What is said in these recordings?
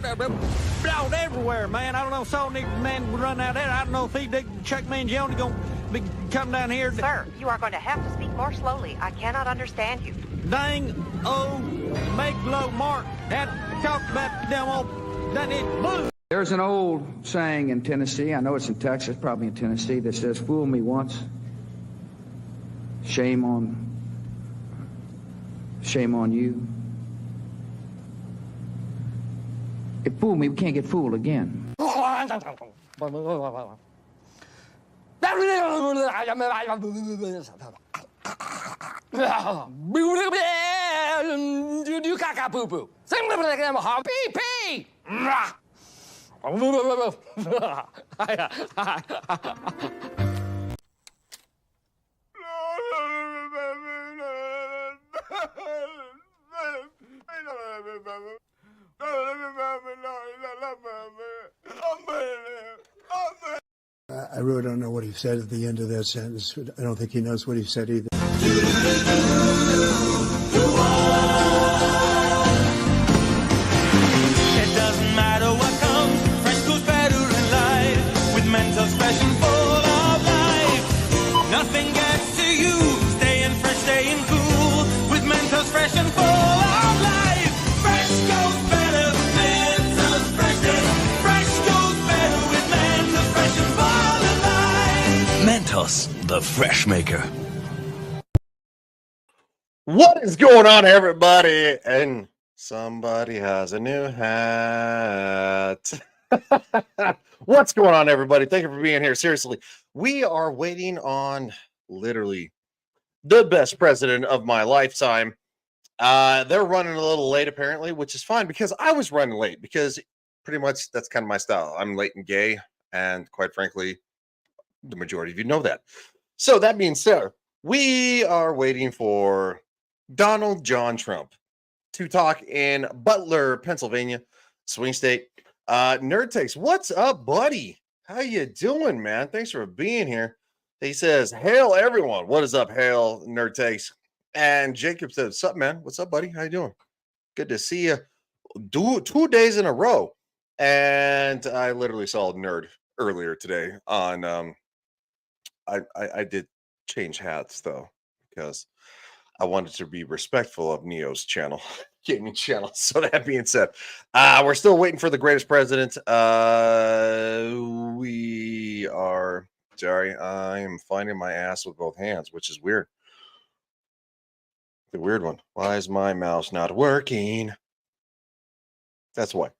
Out everywhere, man. I don't know. Saw Nick man run out there. I don't know if he Chuck Mangione gonna be come down here. Sir, you are going to have to speak more slowly. I cannot understand you. Dang Meglo Mark had talked about them all. Done it blue. There's an old saying in Tennessee, I know it's in Texas, probably in Tennessee, that says, "Fool me once, shame on you." If fool me, we can't get fooled again. I really don't know what he said at the end of that sentence. I don't think he knows what he said either. It doesn't matter what comes, fresh goes better in life. With Mentos fresh and full of life, nothing gets to you. Staying fresh, staying cool. With Mentos fresh and full of life, fresh goes better with Mentos fresh. Fresh goes better with Mentos fresh and full of life. Mentos, the fresh maker. What is going on, everybody? And somebody has a new hat. What's going on, everybody? Thank you for being here. Seriously, we are waiting on literally the best president of my lifetime. They're running a little late, apparently, which is fine because I was running late because pretty much that's kind of my style. I'm late and gay, and quite frankly, the majority of you know that. So that being said, we are waiting for Donald John Trump to talk in Butler, Pennsylvania, swing state. Nerd Takes, what's up, buddy? How you doing, man? Thanks for being here. He says, "Hail, everyone." What is up, hail, Nerd Takes? And Jacob says, "What's up, man? What's up, buddy? How you doing? Good to see you. 2 days in a row." And I literally saw a nerd earlier today on I did change hats though because I wanted to be respectful of Neo's channel, gaming channel. So that being said, we're still waiting for the greatest president. We are sorry, I am finding my ass with both hands, which is weird. The weird one. Why is my mouse not working? That's why.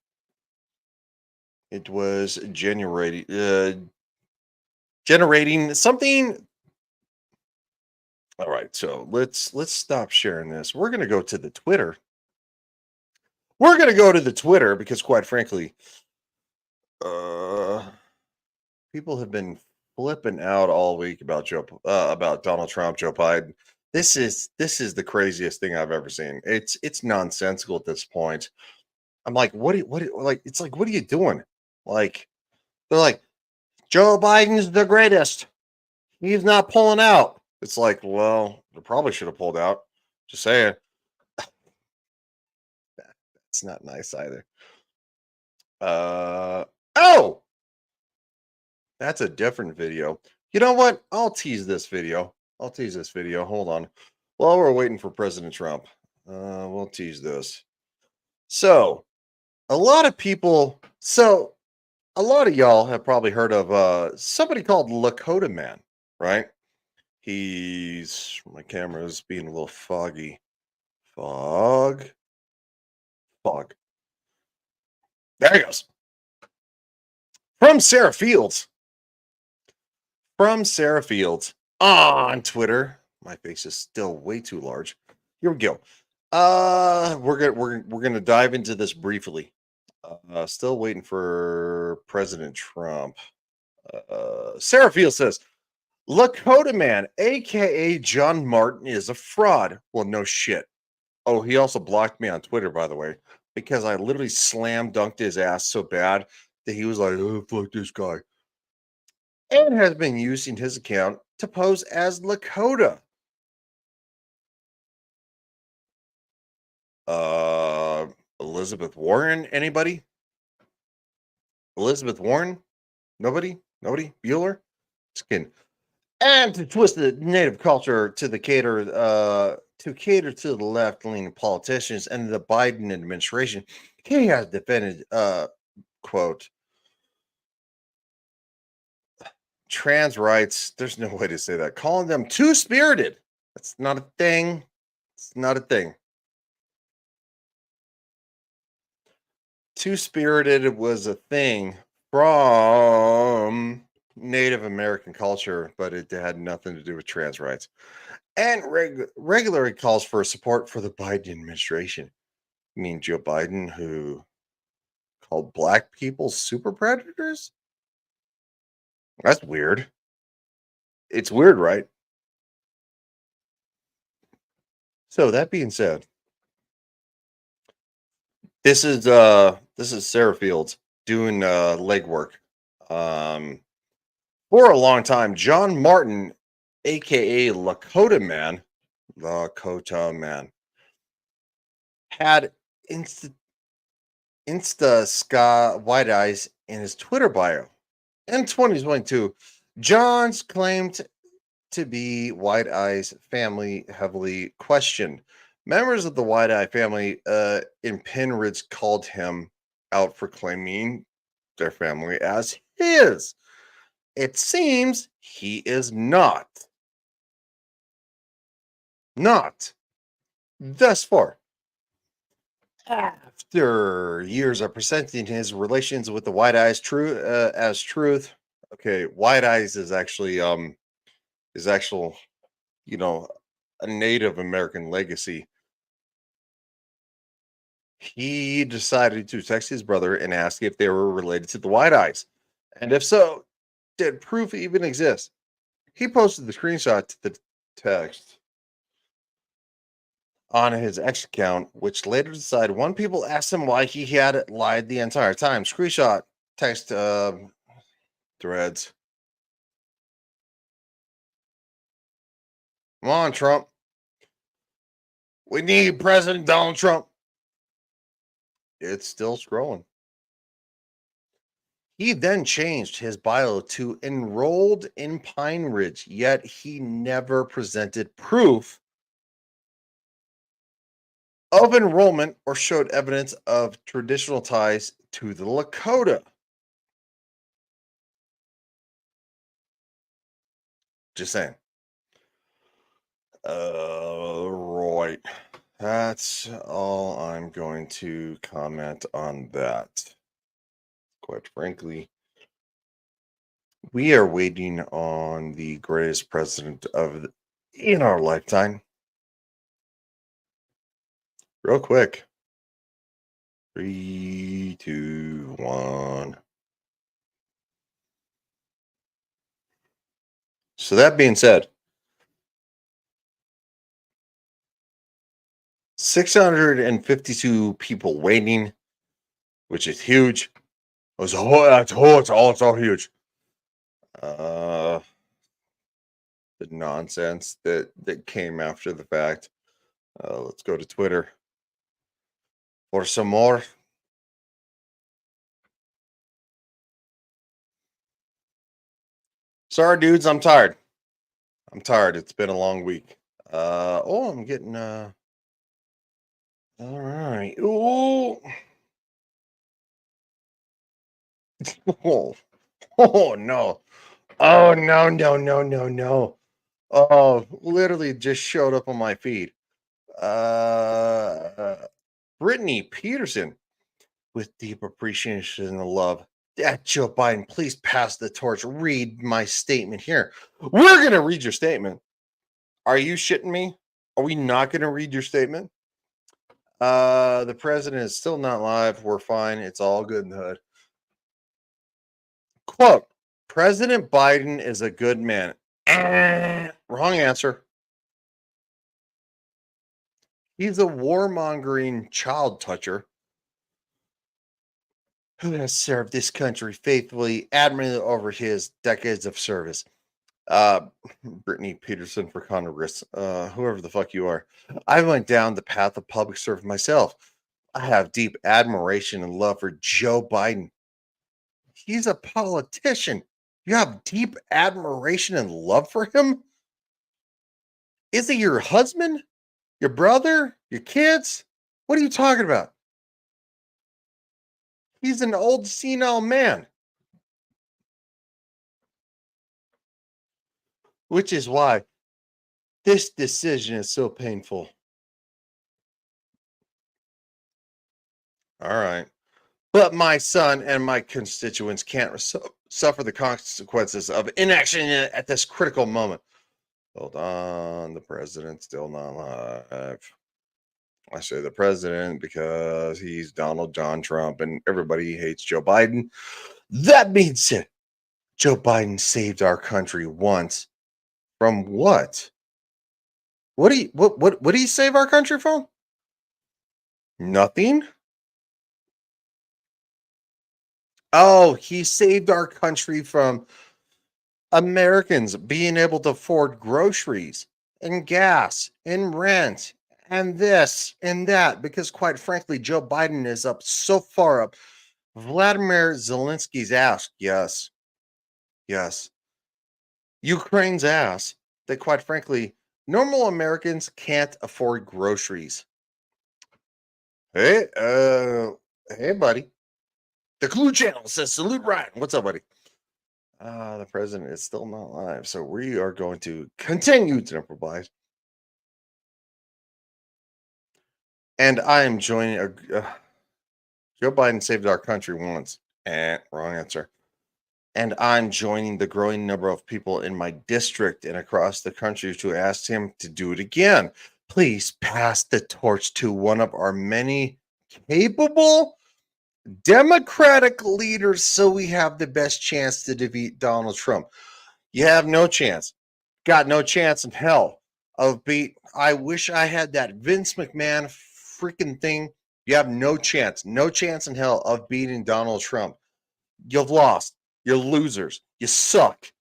It was generating something. All right, so let's stop sharing this. We're gonna go to the Twitter. We're gonna go to the Twitter because, quite frankly, people have been flipping out all week about about Donald Trump, Joe Biden. This is the craziest thing I've ever seen. It's nonsensical at this point. I'm like, what it's like, what are you doing? Like, they're like, Joe Biden's the greatest. He's not pulling out. It's like, well, they probably should have pulled out. Just saying. That's not nice either. Oh! That's a different video. You know what? I'll tease this video. Hold on. While we're waiting for President Trump, we'll tease this. So, a lot of y'all have probably heard of somebody called Lakota Man, right? My camera is being a little foggy. Fog. There he goes. From Sarah Fields on Twitter. My face is still way too large. Here we go. We're gonna dive into this briefly. Still waiting for President Trump. Sarah Fields says, Lakota Man, aka John Martin, is a fraud. Well, no shit. Oh, he also blocked me on Twitter, by the way, because I literally slam dunked his ass so bad that he was like, "Oh, fuck this guy," and has been using his account to pose as Lakota. Elizabeth Warren, anybody? Elizabeth Warren? Nobody? Bueller? Just kidding. And to twist the native culture to cater to the left-leaning politicians and the Biden administration, he has defended quote trans rights. There's no way to say that. Calling them two-spirited. That's not a thing. It's not a thing. Two-spirited was a thing from Native American culture, but it had nothing to do with trans rights. And regularly calls for support for the Biden administration. I mean, Joe Biden, who called black people super predators? That's weird. It's weird, right? So that being said, this is Sarah Fields doing legwork. For a long time, John Martin, aka Lakota Man, had Insta ska white eyes in his Twitter bio. In 2022, John's claimed to be White Eye's family heavily questioned. Members of the White Eye family in Penridge called him out for claiming their family as his. It seems he is not. Not. Thus far. After years of presenting his relations with the White Eyes as truth. Okay, White Eyes is actually a Native American legacy. He decided to text his brother and ask if they were related to the White Eyes. And if so, did proof even exist? He posted the screenshot to the text on his X account, which later decided one people asked him why he had lied the entire time. Screenshot text threads. Come on, Trump. We need President Donald Trump. It's still scrolling. He then changed his bio to enrolled in Pine Ridge, yet he never presented proof of enrollment or showed evidence of traditional ties to the Lakota. Just saying. Right. That's all I'm going to comment on that. Quite frankly, we are waiting on the greatest president in our lifetime. Real quick. 3, 2, 1. So that being said, 652 people waiting, which is huge. It's all huge. The nonsense that came after the fact. Let's go to Twitter for some more. Sorry, dudes, I'm tired. It's been a long week. I'm getting all right. Oh. Oh no. Oh no. Oh, literally just showed up on my feed. Brittany Peterson, with deep appreciation and love. Joe Biden, please pass the torch. Read my statement here. We're going to read your statement. Are you shitting me? Are we not going to read your statement? The president is still not live. We're fine. It's all good in the hood. Quote, President Biden is a good man. Wrong answer. He's a warmongering child toucher who has served this country faithfully, admirably over his decades of service. Brittany Peterson for Congress, whoever the fuck you are. I went down the path of public service myself. I have deep admiration and love for Joe Biden. He's a politician. You have deep admiration and love for him? Is he your husband? Your brother? Your kids? What are you talking about? He's an old senile man. Which is why this decision is so painful. All right. But my son and my constituents can't suffer the consequences of inaction at this critical moment. Hold on. The president's still not alive. I say the president because he's Donald John Trump and everybody hates Joe Biden. That being said, Joe Biden saved our country once. From what? What did he save our country from? Nothing. Oh, he saved our country from Americans being able to afford groceries and gas and rent and this and that because quite frankly Joe Biden is up so far up Vladimir Zelensky's ass. Yes. Ukraine's ass that quite frankly normal Americans can't afford groceries. Hey, buddy. The Clue Channel says salute Ryan. What's up, buddy? The president is still not alive, so we are going to continue to improvise. And I am joining Joe Biden saved our country once. Wrong answer. And I'm joining the growing number of people in my district and across the country to ask him to do it again. Please pass the torch to one of our many capable Democratic leaders so we have the best chance to defeat Donald Trump. You have no chance. Got no chance in hell of beat. I wish I had that Vince McMahon freaking thing. You have no chance. No chance in hell of beating Donald Trump. You've lost. You're losers. You suck.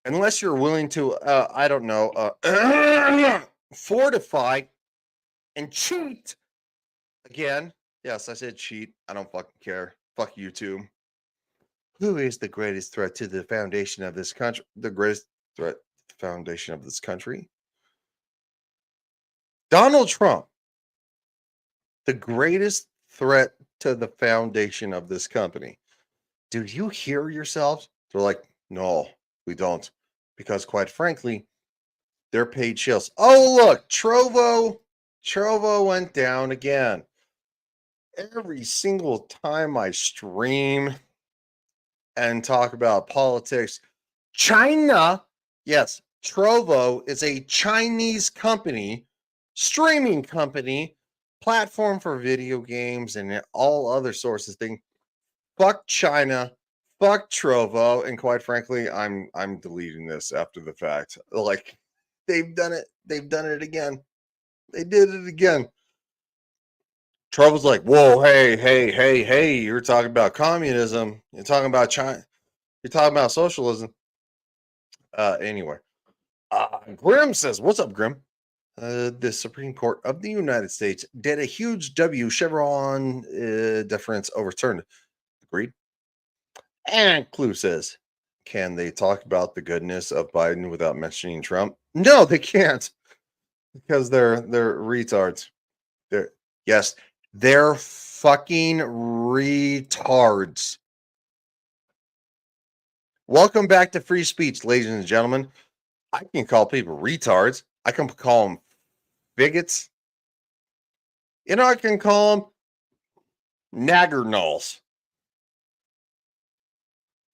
Unless you're willing to, I don't know, fortify and cheat again. Yes, I said cheat. I don't fucking care. Fuck you too. Who is the greatest threat to the foundation of this country? The greatest threat to the foundation of this country? Donald Trump. The greatest threat to the foundation of this company. Do you hear yourselves? They're like, no, we don't. Because quite frankly, they're paid shills. Oh, look, Trovo went down again. Every single time I stream and talk about politics, China, yes, Trovo is a Chinese company, streaming company, platform for video games and all other sources thing. Fuck China, fuck Trovo, and quite frankly, I'm deleting this after the fact. Like they've done it again. They did it again. Trovo's like, whoa, hey, you're talking about communism. You're talking about China. You're talking about socialism. Anyway. Grim says, what's up, Grim? The Supreme Court of the United States did a huge W. Chevron deference overturned. Agreed. And Clue says, can they talk about the goodness of Biden without mentioning Trump? No, they can't. Because they're retards. They're fucking retards. Welcome back to free speech, ladies and gentlemen. I can call people retards. I can call them bigots. I can call them naggernauls.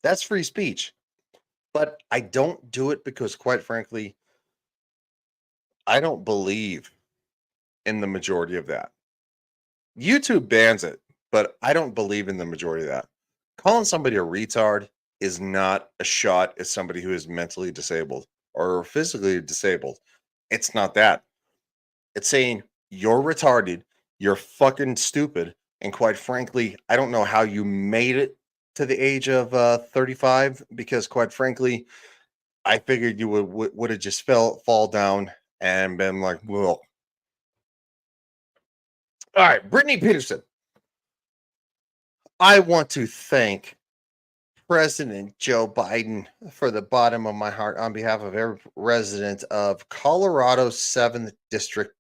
That's free speech. But I don't do it because, quite frankly, I don't believe in the majority of that. YouTube bans it, but I don't believe in the majority of that. Calling somebody a retard is not a shot at somebody who is mentally disabled or physically disabled. It's not that. It's saying you're retarded, you're fucking stupid, and quite frankly, I don't know how you made it to the age of 35 because, quite frankly, I figured you would have just fall down and been like, well. All right, Brittany Peterson. I want to thank President Joe Biden, for the bottom of my heart, on behalf of every resident of Colorado's 7th District,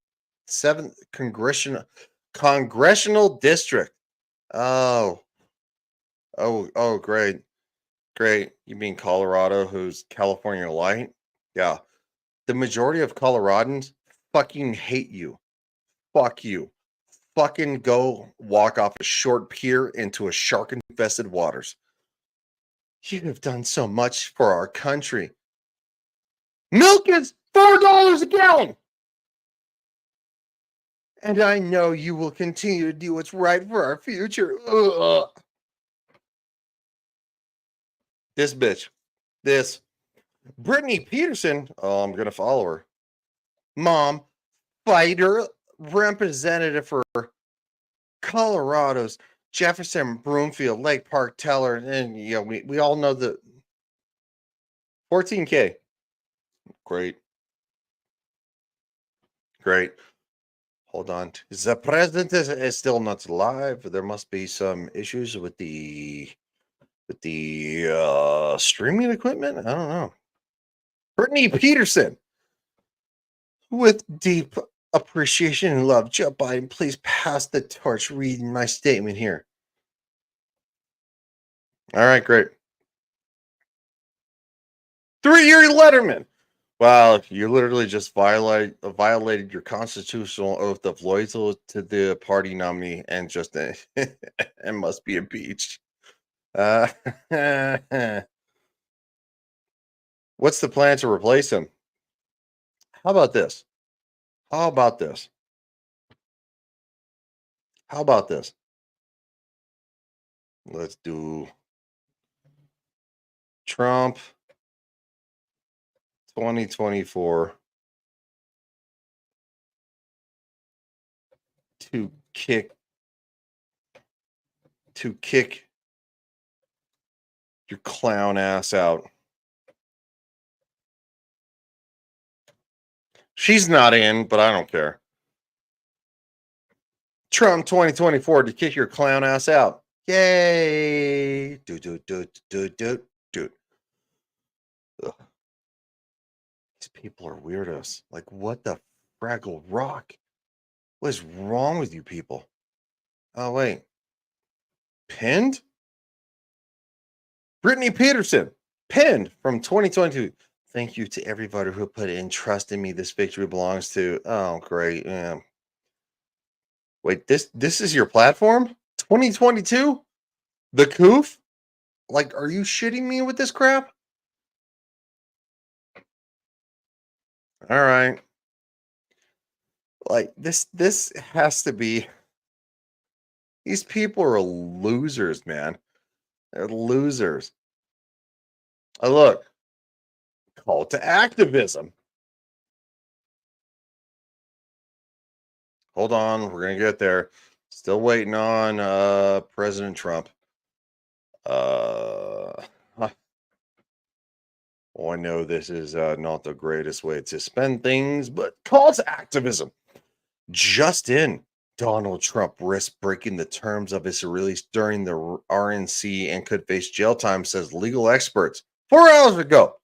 7th Congressional District. Oh, great. Great. You mean Colorado, who's California light? Yeah. The majority of Coloradans fucking hate you. Fuck you. Fucking go walk off a short pier into a shark-infested waters. You have done so much for our country. Milk is $4 a gallon. And I know you will continue to do what's right for our future. Ugh. This bitch. This. Brittany Peterson. Oh, I'm going to follow her. Mom, fighter, representative for Colorado's Jefferson, Broomfield, Lake Park, Teller, and we all know the 14K. Great. Hold on. The president is still not alive. There must be some issues with the streaming equipment. I don't know. Brittany Peterson, with deep appreciation and love, Joe Biden, please pass the torch reading my statement here. All right, great. 3-year Letterman. Wow, you literally just violated your constitutional oath of loyalty to the party nominee and just and must be impeached. What's the plan to replace him? How about this? Let's do Trump 2024 to kick your clown ass out. She's not in, but I don't care. Trump 2024 to kick your clown ass out. Yay! Dude. Ugh. These people are weirdos. Like, what the fraggle rock? What is wrong with you people? Oh, wait. Pinned? Brittany Peterson, pinned from 2022. Thank you to everybody who put in trust in me. This victory belongs to. Oh, great. Yeah. Wait, this is your platform? 2022? The Coof? Like, are you shitting me with this crap? All right. Like, this has to be. These people are losers, man. They're losers. Oh, look. Call to activism. Hold on, we're gonna get there. Still waiting on President Trump. Oh, I know this is not the greatest way to spend things, but call to activism. Just in, Donald Trump risks breaking the terms of his release during the RNC and could face jail time, says legal experts. 4 hours ago,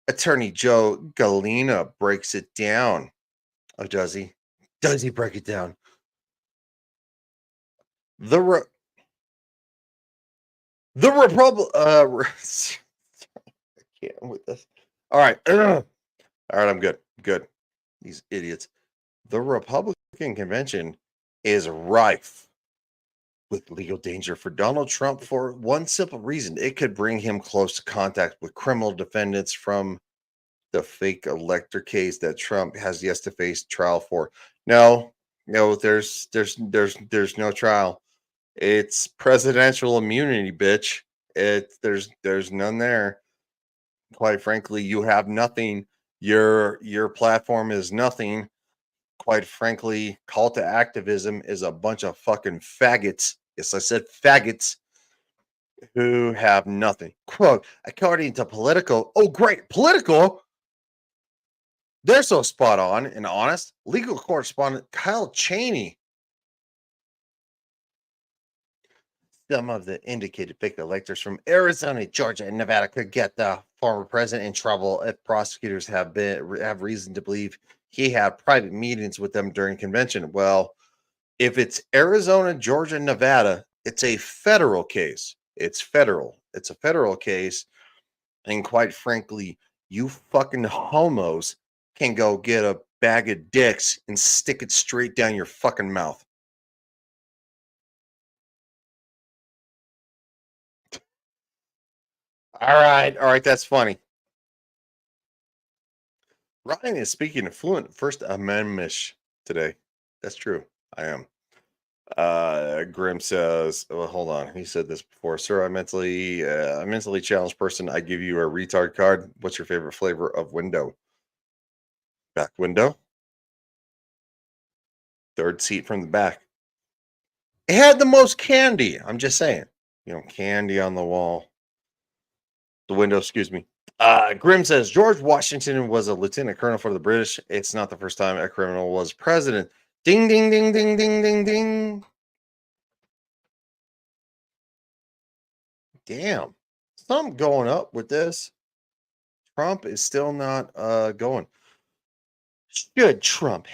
Attorney Joe Galena breaks it down. Oh, does he? Does he break it down? The Republic. I can't with this. All right. All right. I'm good. Good. These idiots. The Republican convention is rife with legal danger for Donald Trump for one simple reason. It could bring him close to contact with criminal defendants from the fake elector case that Trump has yet to face trial for. No, there's no trial. It's presidential immunity, bitch. There's none there. Quite frankly, you have nothing. Your platform is nothing. Quite frankly, call to activism is a bunch of fucking faggots. Yes, I said faggots who have nothing. Quote, according to Politico. Oh, great. Politico. They're so spot on and honest. Legal correspondent Kyle Cheney some of the indicated fake electors from Arizona, Georgia, and Nevada could get the former president in trouble if prosecutors have reason to believe he had private meetings with them during convention. Well, if it's Arizona, Georgia, Nevada, it's a federal case. It's federal. It's a federal case. And quite frankly, you fucking homos can go get a bag of dicks and stick it straight down your fucking mouth. All right, that's funny. Ryan is speaking fluent First Amendment today. That's true. I am. Grim says, well, hold on. He said this before. Sir, I'm a mentally challenged person. I give you a retard card. What's your favorite flavor of window? Back window. Third seat from the back. It had the most candy. I'm just saying. You know, candy on the wall. The window, excuse me. Grim says, George Washington was a lieutenant colonel for the British. It's not the first time a criminal was president. Ding, ding, ding, ding, ding, ding, ding. Damn. Something going up with this. Trump is still not going. Should Trump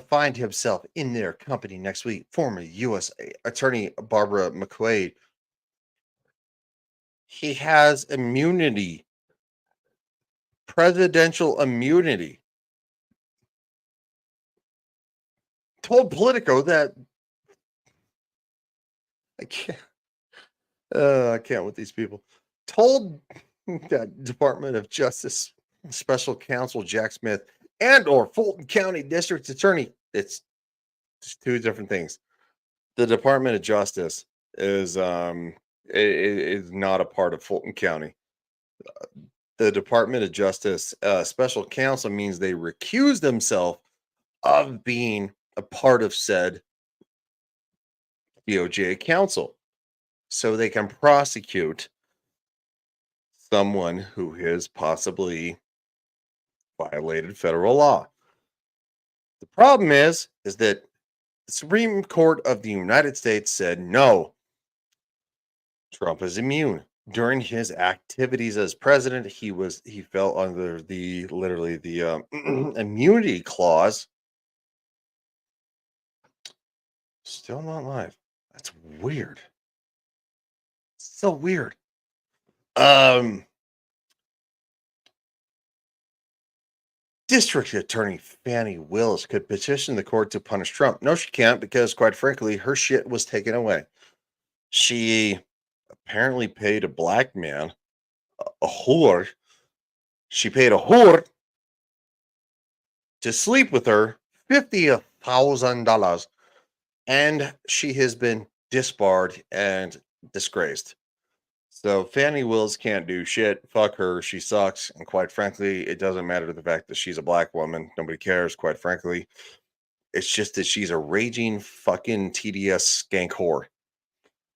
find himself in their company next week, former U.S. Attorney Barbara McQuade, he has immunity, presidential immunity. Told Politico that I can't with these people. Told that Department of Justice Special Counsel Jack Smith and or Fulton County District Attorney. It's just two different things. The Department of Justice is not a part of Fulton County. The Department of Justice Special Counsel means they recuse themselves of being a part of said DOJ counsel, so they can prosecute someone who has possibly violated federal law. The problem is that the Supreme Court of the United States said no. Trump is immune. During his activities as president, he fell under the immunity clause. Still not live. That's weird. So weird. District Attorney Fani Willis could petition the court to punish Trump. No, she can't, because quite frankly, her shit was taken away. She apparently paid a black man, a whore. She paid a whore to sleep with her, $50,000, and she has been disbarred and disgraced. So Fani Willis can't do shit. Fuck her. She sucks. And quite frankly, it doesn't matter the fact that she's a black woman. Nobody cares, quite frankly. It's just that she's a raging fucking TDS skank whore,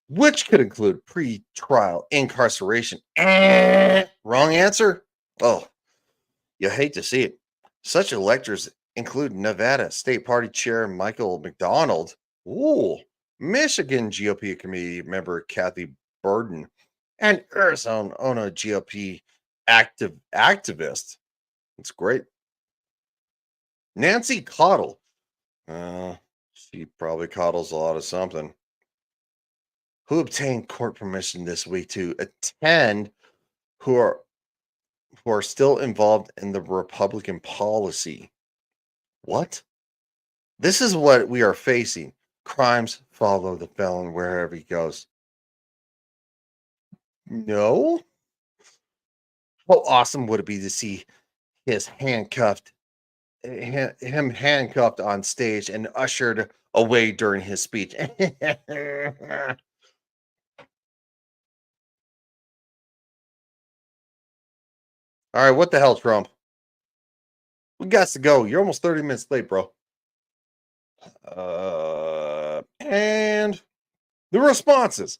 which could include pre-trial incarceration. Wrong answer? Oh, you hate to see it. Such electors include Nevada State Party Chair Michael McDonald, Michigan GOP committee member Kathy Burden, and Arizona GOP activist. It's great. Nancy Cottle. She probably coddles a lot of something. Who obtained court permission this week to attend, who are still involved in the Republican policy. What? This is what we are facing. Crimes follow the felon wherever he goes. No? How awesome would it be to see him handcuffed on stage and ushered away during his speech? All right, what the hell, Trump? We got to go. You're almost 30 minutes late, bro. And the responses.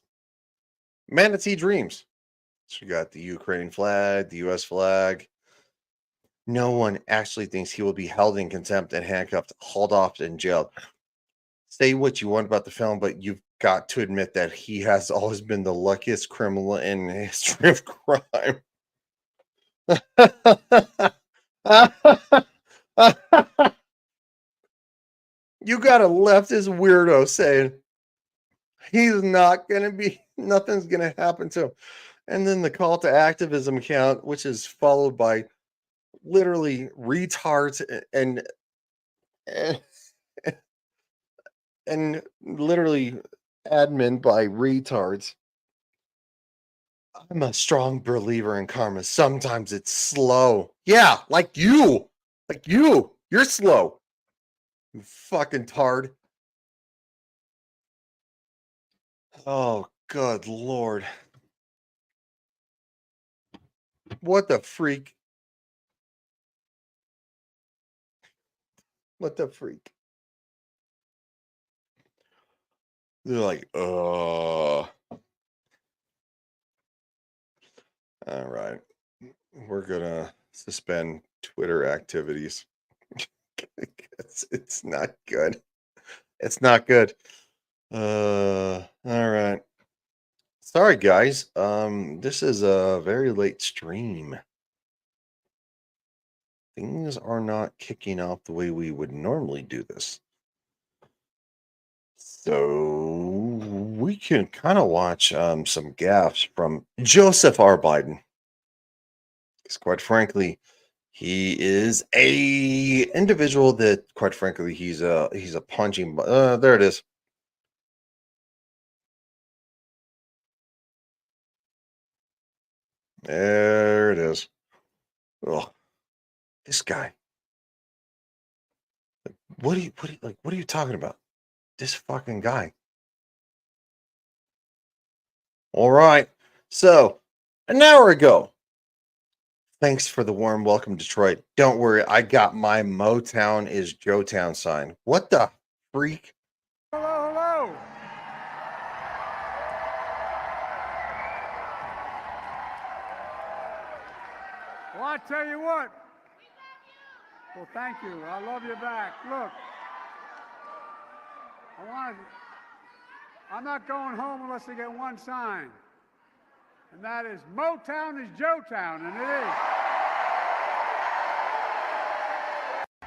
Manatee Dreams. So you got the Ukraine flag, the U.S. flag. No one actually thinks he will be held in contempt and handcuffed, hauled off, and jailed. say what you want about the film, but you've got to admit that he has always been the luckiest criminal in the history of crime. You got a leftist weirdo saying he's not going to be, nothing's going to happen to him. And then the call to activism account, which is followed by literally retards and, and literally admin by retards. I'm a strong believer in karma. Sometimes it's slow. Yeah, like you. Like you. You're slow. You fucking tard. Oh, good Lord. What the freak? What the freak? They're like, all right. We're gonna suspend Twitter activities. It's not good. It's not good. All right. Sorry guys. This is a very late stream. Things are not kicking off the way we would normally do this. So we can kind of watch some gaffes from Joseph R. Biden. Because quite frankly, he is a individual that, quite frankly, he's a punching. There it is. There it is. Oh, this guy. What are you talking about? This fucking guy. All right. So an hour ago. Thanks for the warm welcome, Detroit. Don't worry, I got my Motown is Joetown sign. What the freak? Hello, hello. Well, I tell you what. Well, thank you. I love you back. Look, I'm not going home unless I get one sign. And that is Motown is Joetown, and it is.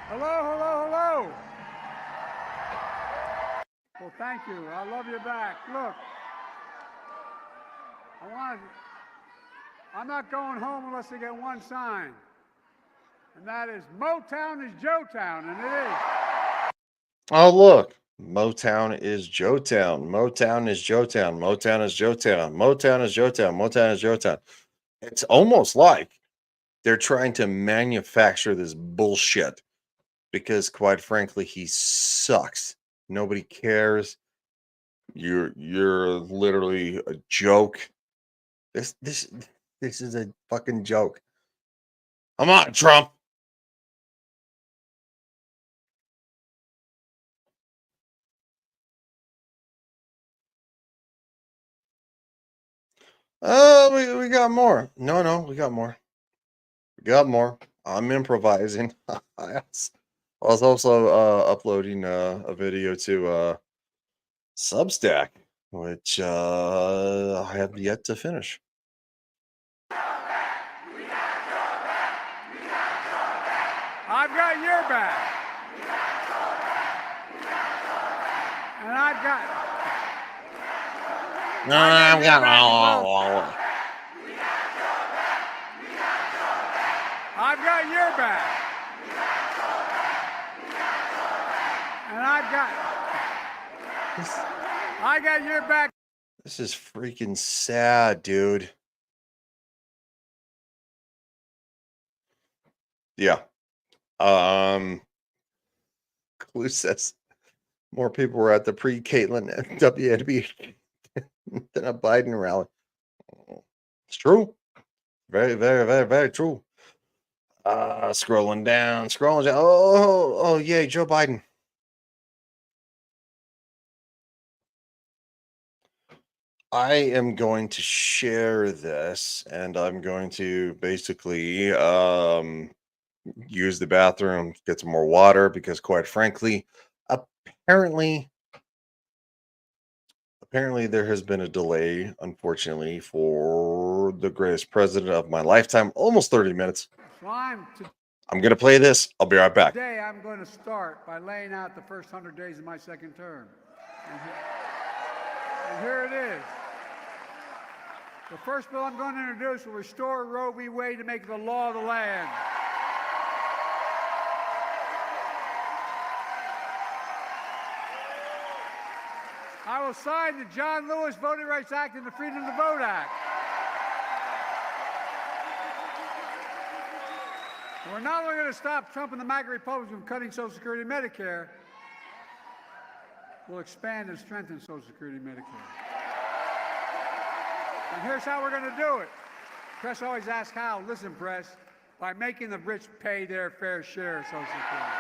Hello, hello, hello. Well, thank you. I love you back. Look, I'm not going home unless I get one sign. And that is Motown is Joetown, and it is. Oh, look. Motown is Joetown. Motown is Joetown. Motown is Joetown. Motown is Joetown. Motown is Joetown. It's almost like they're trying to manufacture this bullshit because, quite frankly, he sucks. Nobody cares. You're literally a joke. This is a fucking joke. I'm on, Trump. We got more. No, we got more. We got more. I'm improvising. I was also uploading a video to Substack, which I have yet to finish. I've got your back. And I've got. No, I've got I've got your back. And I got your back. This is freaking sad, dude. Yeah. Clue says more people were at the pre-Caitlyn WNBA than a Biden rally. It's true. Very, very, very, very true. Scrolling down. Oh, yay, Joe Biden. I am going to share this, and I'm going to basically use the bathroom, get some more water, because quite frankly, apparently apparently there has been a delay, unfortunately, for the greatest president of my lifetime, almost 30 minutes. So I'm going to play this. I'll be right back. today I'm going to start by laying out the first 100 days of my second term. And here it is. The first bill I'm going to introduce will restore Roe v. Wade to make it the law of the land. I will sign the John Lewis Voting Rights Act and the Freedom to Vote Act. We're not only going to stop Trump and the MAGA Republicans from cutting Social Security and Medicare, we'll expand and strengthen Social Security and Medicare. And here's how we're going to do it. Press always asks how. Listen, press, by making the rich pay their fair share of Social Security.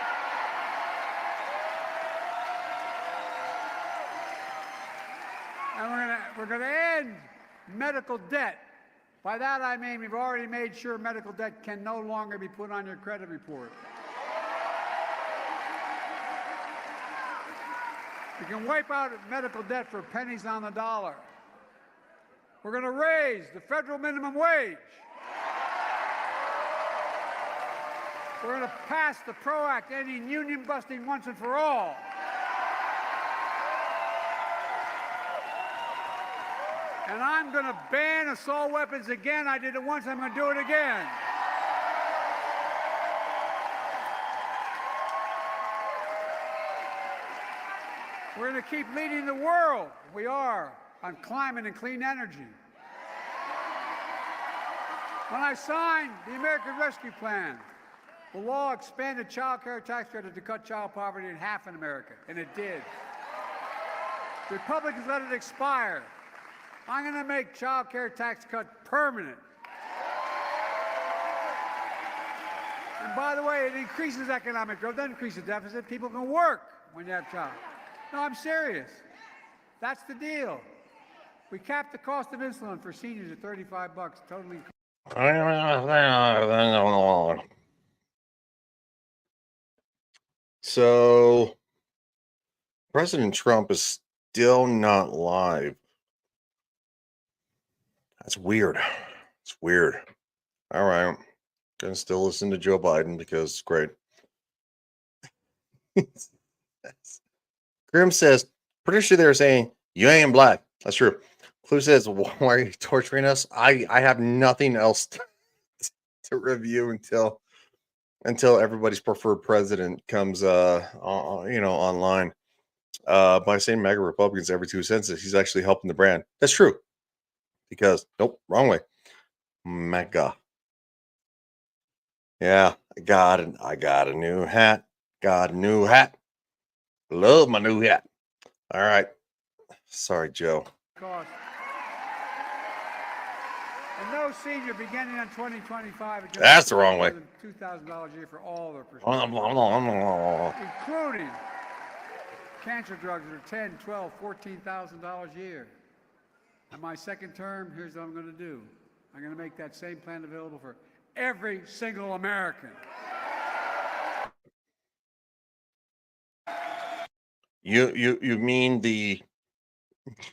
And we're going to end medical debt. By that I mean we've already made sure medical debt can no longer be put on your credit report. We can wipe out medical debt for pennies on the dollar. We're going to raise the federal minimum wage. We're going to pass the PRO Act, ending union busting once and for all. And I'm going to ban assault weapons again. I did it once, I'm going to do it again. We're going to keep leading the world. We are on climate and clean energy. When I signed the American Rescue Plan, the law expanded child care tax credit to cut child poverty in half in America, and it did. Republicans let it expire. I'm going to make child care tax cut permanent. And by the way, it increases economic growth, doesn't increase the deficit. People can work when you have child. No, I'm serious. That's the deal. We capped the cost of insulin for seniors at $35, totally. So, President Trump is still not live. That's weird. It's weird. All right. Gonna still listen to Joe Biden because it's great. Grim says, pretty sure they're saying, you ain't black. That's true. Clue says, why are you torturing us? I have nothing else to review until everybody's preferred president comes online. By saying MAGA Republicans every 2 sentences, he's actually helping the brand. That's true. Because nope, wrong way. MAGA. Yeah, I got a new hat. Got a new hat. Love my new hat. All right. Sorry, Joe. Cost. And no senior beginning in 2025. That's the wrong way. $2,000 a year for all their prescriptions, including cancer drugs that are $10,000, $12,000, $14,000 a year. And my second term, here's what I'm going to do. I'm going to make that same plan available for every single American. You mean the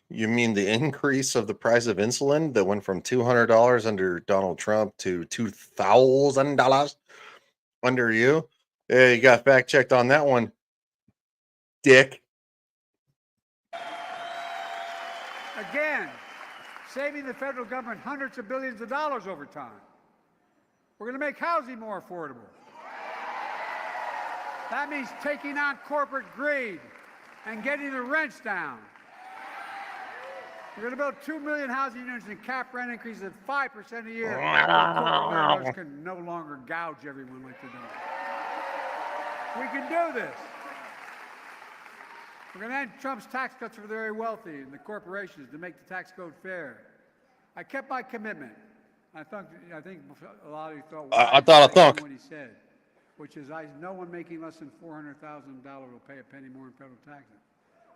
increase of the price of insulin that went from $200 under Donald Trump to $2,000 under you? Yeah, you got fact checked on that one, dick. Again, saving the federal government hundreds of billions of dollars over time. We're going to make housing more affordable. That means taking on corporate greed and getting the rents down. We're going to build 2 million housing units and cap rent increases at 5% a year. Corporate landlords can no longer gouge everyone like they do. We can do this. We're going to end Trump's tax cuts for the very wealthy and the corporations to make the tax code fair. I kept my commitment. I think a lot of you thought. I thought I thunk. What he said, which is, no one making less than $400,000 will pay a penny more in federal taxes.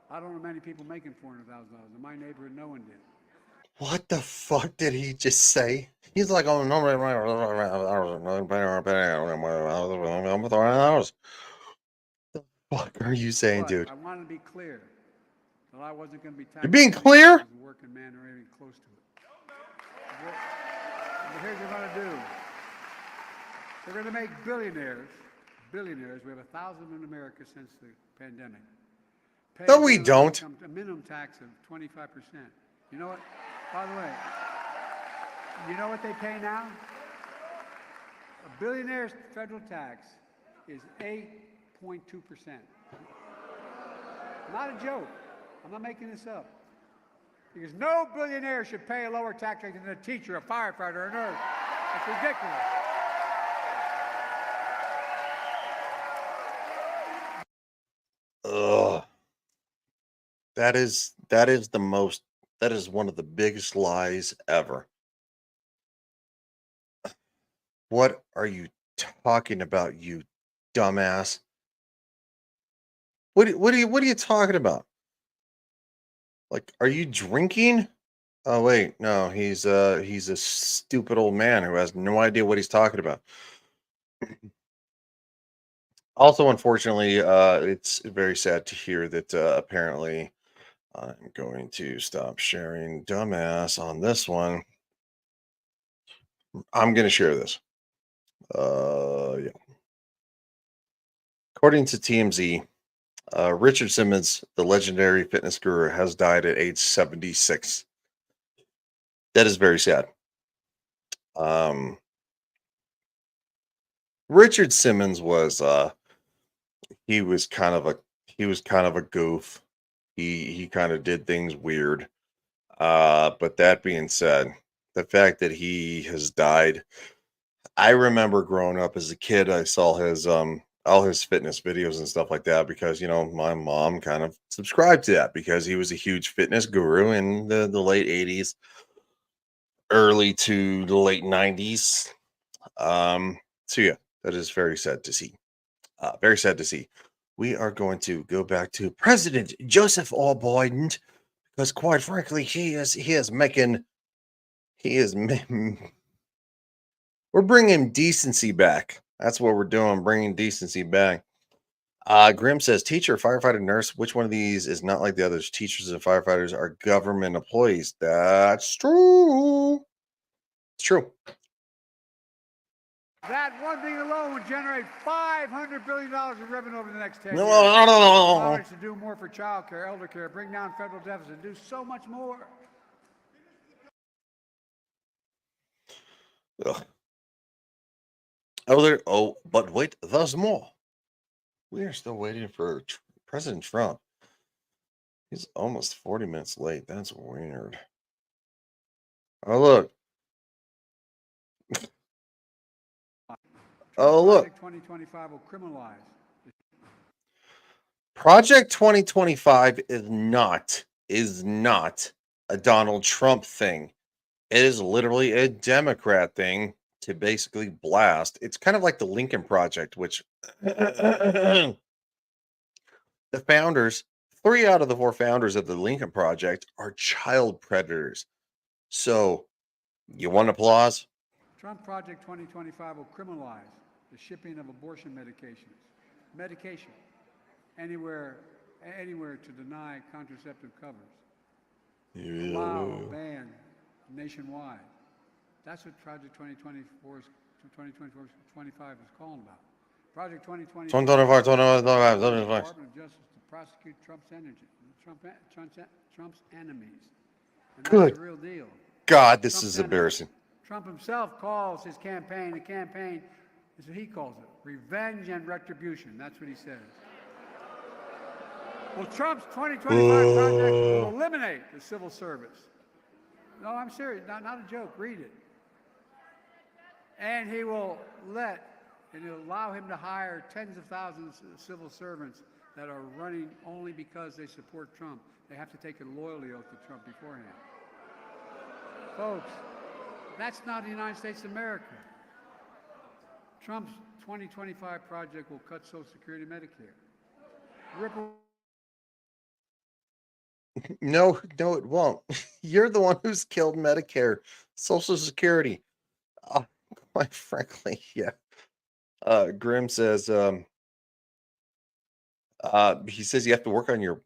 I don't know many people making $400,000. In my neighborhood, no one did. What the fuck did he just say? He's like, oh no, the fuck are you saying, But dude? I want to be clear. Well, I wasn't going to be taxed. You're being clear? As a working man or even close to it. But here's what they're going to do. They're going to make billionaires. Billionaires. We have 1,000 in America since the pandemic. No, we don't. A minimum tax of 25%. You know what? By the way, you know what they pay now? A billionaire's federal tax is 8.2%. Not a joke. I'm not making this up. Because no billionaire should pay a lower tax rate than a teacher, a firefighter, or a nurse. It's ridiculous. Ugh. That is one of the biggest lies ever. What are you talking about, you dumbass? What are you talking about? Like, are you drinking? Oh wait, no, he's a stupid old man who has no idea what he's talking about. Also, unfortunately, it's very sad to hear that apparently I'm going to stop sharing dumbass on this one. I'm going to share this. Yeah. According to TMZ, Richard Simmons, the legendary fitness guru, has died at age 76. That is very sad. Richard Simmons was he was kind of a goof. He kind of did things weird. But that being said, the fact that he has died, I remember growing up as a kid, I saw his all his fitness videos and stuff like that because my mom kind of subscribed to that because he was a huge fitness guru in the late 80s, early to the late 90s. So yeah, that is very sad to see. Very sad to see. We are going to go back to President Joseph R. Biden because, quite frankly, we're bringing decency back. That's what we're doing, bringing decency back. Grim says, teacher, firefighter, nurse, which one of these is not like the others? Teachers and firefighters are government employees. That's true. It's true. That one thing alone would generate $500 billion in revenue over the next 10 years. No. To do more for child care, elder care, bring down federal deficit, do so much more. Ugh. But wait, there's more. We are still waiting for President Trump. He's almost 40 minutes late. That's weird. Oh, look. Oh, look. Project 2025 will criminalize. Project 2025 is not a Donald Trump thing. It is literally a Democrat thing to basically blast. It's kind of like the Lincoln Project, which the founders, 3 out of the 4 founders of the Lincoln Project are child predators. So, you want applause? Trump Project 2025 will criminalize the shipping of abortion medication, anywhere to deny contraceptive covers. Allow, ban nationwide. That's what Project 2024 is 25 is calling about. Project 2025. Department of Justice to prosecute Trump's enemies. And that's Good the real deal. God, this Trump's is embarrassing. Trump himself calls his campaign a campaign. That's what he calls it: revenge and retribution. That's what he says. Well, Trump's 2025 project will eliminate the civil service. No, I'm serious. Not a joke. Read it. And he'll allow him to hire tens of thousands of civil servants that are running only because they support Trump. They have to take a loyalty oath to Trump beforehand. Folks, that's not the United States of America. Trump's 2025 project will cut Social Security and Medicare. No, it won't. You're the one who's killed Medicare, Social Security. Quite frankly, yeah. Grim says, he says you have to work on your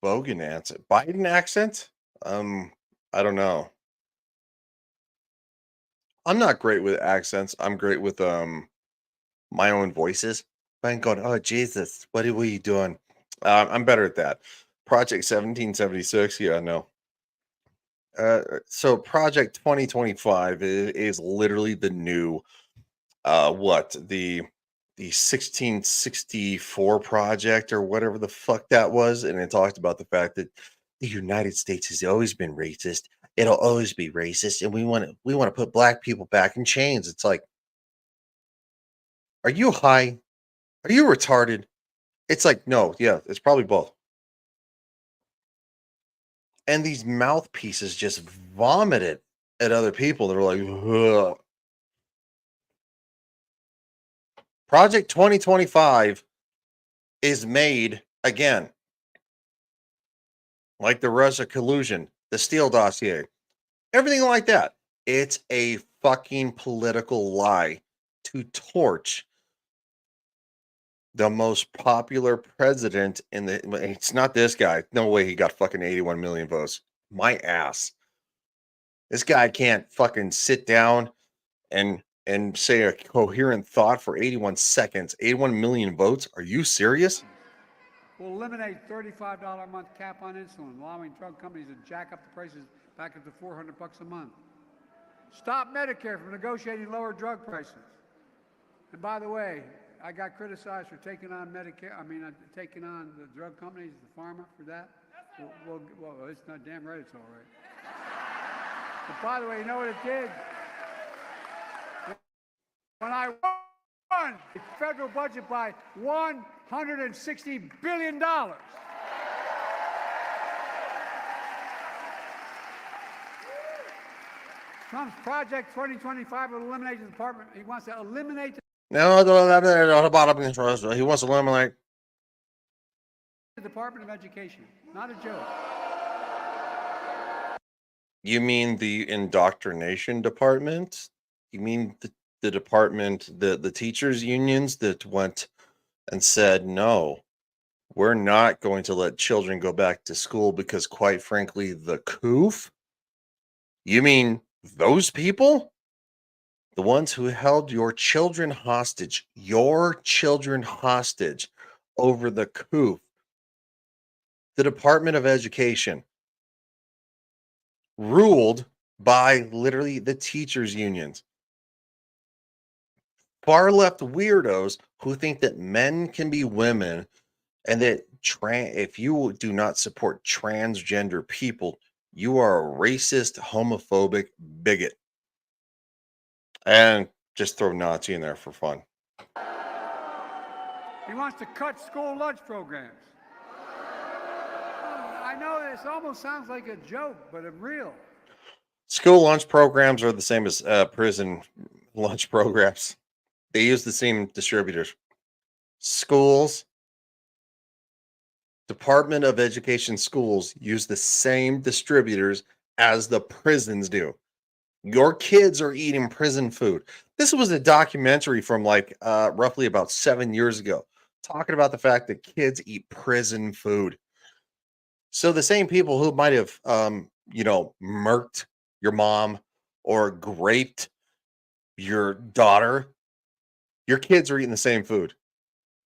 Bogan accent. Biden accent? I don't know. I'm not great with accents. I'm great with my own voices. I'm going, oh Jesus, what are you doing? I'm better at that. Project 1776, yeah, no. So Project 2025 is literally the new what the 1664 project or whatever the fuck that was, and it talked about the fact that the United States has always been racist. It'll always be racist, and we want to put black people back in chains. It's like, are you high? Are you retarded? It's like, no, yeah, it's probably both. And these mouthpieces just vomited at other people. They're like, ugh. Project 2025 is made again, like the Russia collusion, the Steele dossier, everything like that. It's a fucking political lie to torch the most popular president in the. It's not this guy. No way he got fucking 81 million votes. My ass. This guy can't fucking sit down and say a coherent thought for 81 seconds. 81 million votes? Are you serious? We'll eliminate $35 a month cap on insulin, allowing drug companies to jack up the prices back up to $400 a month. Stop Medicare from negotiating lower drug prices. And by the way, I got criticized for taking on Medicare. Taking on the drug companies, the pharma, for that. Well, it's not damn right. It's all right. But by the way, you know what it did? When I won the federal budget by $160 billion. Trump's Project 2025 will eliminate the department. He wants to eliminate the No, he wants to eliminate Department of Education. Not a joke. You mean the indoctrination department? You mean the department, the teachers' unions that went and said, no, we're not going to let children go back to school because, quite frankly, the coof? You mean those people? The ones who held your children hostage over the coof. The Department of Education, ruled by literally the teachers' unions. Far left weirdos who think that men can be women and that if you do not support transgender people, you are a racist, homophobic bigot. And just throw Nazi in there for fun. He wants to cut school lunch programs. I know this almost sounds like a joke, but it's real. School lunch programs are the same as prison lunch programs. They use the same distributors. Schools, Department of Education schools use the same distributors as the prisons do. Your kids are eating prison food. This was a documentary from roughly about 7 years ago, talking about the fact that kids eat prison food. So the same people who might have, murked your mom or raped your daughter, your kids are eating the same food.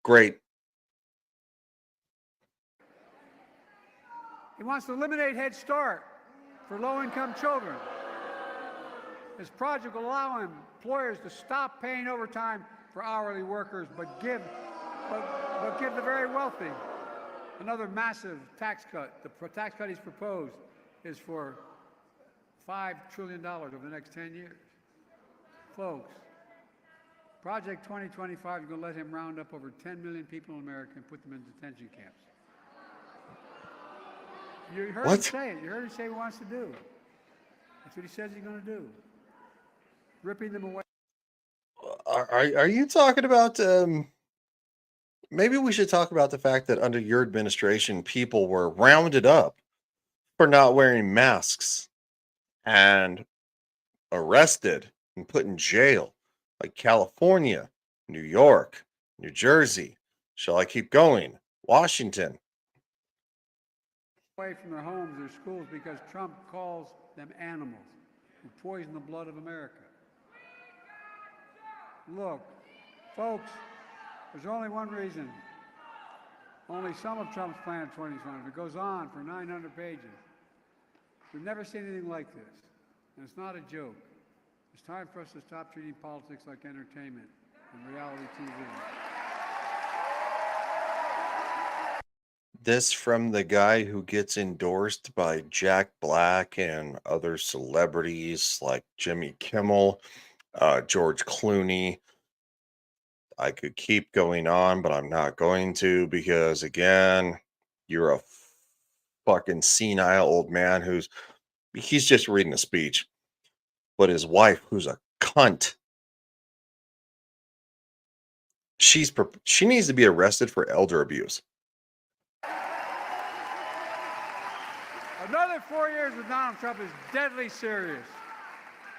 Great. He wants to eliminate Head Start for low-income children. This project will allow employers to stop paying overtime for hourly workers, but give the very wealthy another massive tax cut. The tax cut he's proposed is for $5 trillion over the next 10 years. Folks, Project 2025 is going to let him round up over 10 million people in America and put them in detention camps. You heard him say it. You heard him say what he wants to do. That's what he says he's going to do. Ripping them away. Are you talking about maybe we should talk about the fact that under your administration people were rounded up for not wearing masks and arrested and put in jail, like California, New York, New Jersey. Shall I keep going? Washington. away from their homes, their schools, because Trump calls them animals who poison the blood of America. Look, folks, there's only one reason. Only some of Trump's plan in 2020. It goes on for 900 pages. We've never seen anything like this, and it's not a joke. It's time for us to stop treating politics like entertainment and reality TV. This from the guy who gets endorsed by Jack Black and other celebrities like Jimmy Kimmel, George Clooney. I could keep going on, but I'm not going to because, again, you're a fucking senile old man he's just reading a speech. But his wife, who's a cunt, she needs to be arrested for elder abuse. Another 4 years with Donald Trump is deadly serious.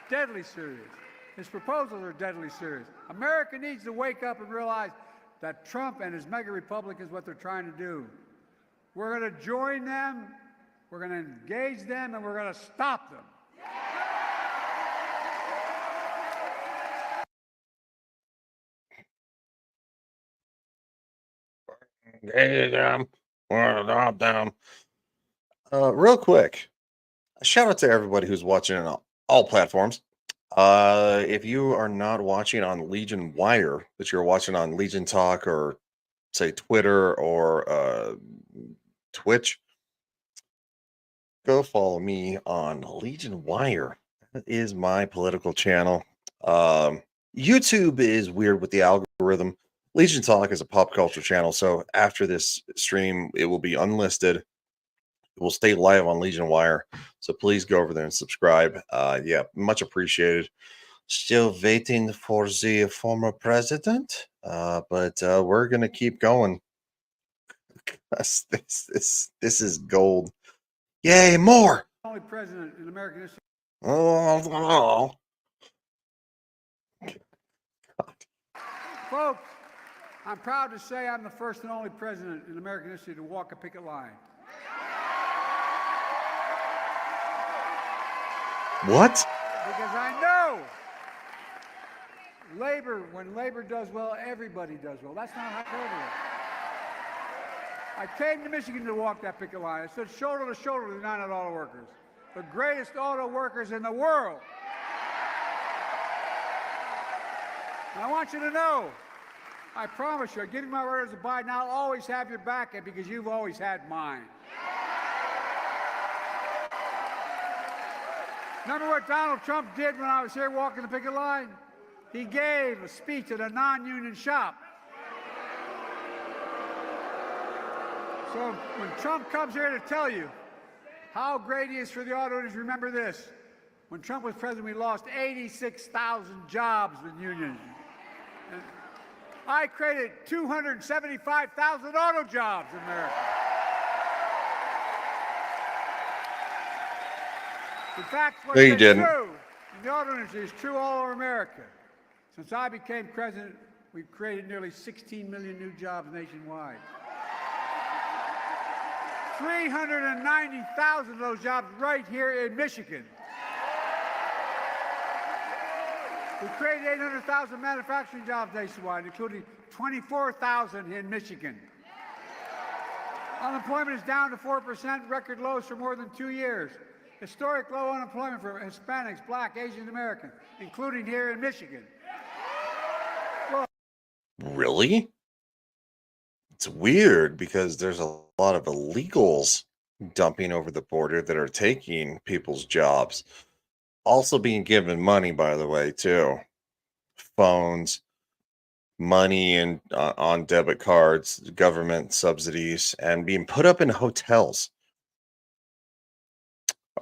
Deadly serious. His proposals are deadly serious. America needs to wake up and realize that Trump and his mega Republicans, what they're trying to do. We're going to join them, we're going to engage them, and we're going to stop them. Engage them, we're going to stop them. Real quick, a shout out to everybody who's watching on all platforms. If you are not watching on Legion Wire, but you're watching on Legion Talk or say Twitter or Twitch, go follow me on Legion Wire. That is my political channel. YouTube is weird with the algorithm. Legion Talk is a pop culture channel, so after this stream, it will be unlisted. It will stay live on Legion Wire, so please go over there and subscribe. Yeah, much appreciated. Still waiting for the former president, but we're gonna keep going. This is gold. Yay, more! Only president in American history. Oh. Folks, I'm proud to say I'm the first and only president in American history to walk a picket line. What? Because I know when labor does well, everybody does well. That's not hyperbole. I came to Michigan to walk that picket line. I stood shoulder to shoulder with the United Auto Workers, the greatest auto workers in the world. And I want you to know, I promise you, I give you my word as a Biden, I'll always have your back because you've always had mine. Remember what Donald Trump did when I was here walking the picket line? He gave a speech at a non-union shop. So when Trump comes here to tell you how great he is for the auto industry, remember this. When Trump was president, we lost 86,000 jobs with unions. And I created 275,000 auto jobs in America. In fact, what's been true in the auto industry is true all over America. Since I became president, we've created nearly 16 million new jobs nationwide. 390,000 of those jobs right here in Michigan. We created 800,000 manufacturing jobs nationwide, including 24,000 in Michigan. Unemployment is down to 4%, record lows for more than 2 years. Historic low unemployment for Hispanics, Black, Asian Americans, including here in Michigan. Really? It's weird because there's a lot of illegals dumping over the border that are taking people's jobs. Also being given money, by the way, too. Phones, money and on debit cards, government subsidies, and being put up in hotels.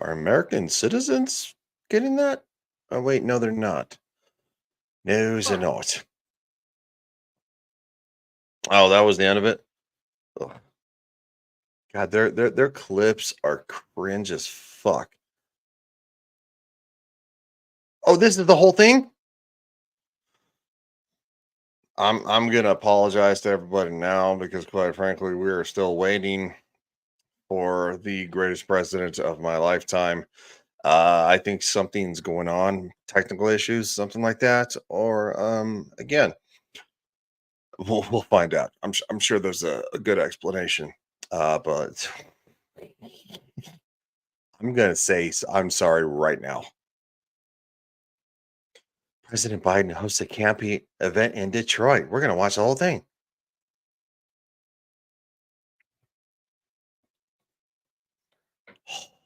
Are American citizens getting that? Oh, wait, no, they're not. No, they're not. Oh, that was the end of it? Ugh. God, their clips are cringe as fuck. Oh, this is the whole thing? I'm gonna apologize to everybody now because quite frankly, we are still waiting for the greatest president of my lifetime. I think something's going on, technical issues, something like that. Or again, we'll find out. I'm sure there's a good explanation. But I'm gonna say I'm sorry right now. President Biden hosts a campy event in Detroit. We're gonna watch the whole thing.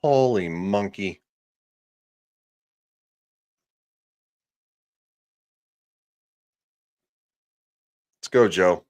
Holy monkey. Let's go, Joe.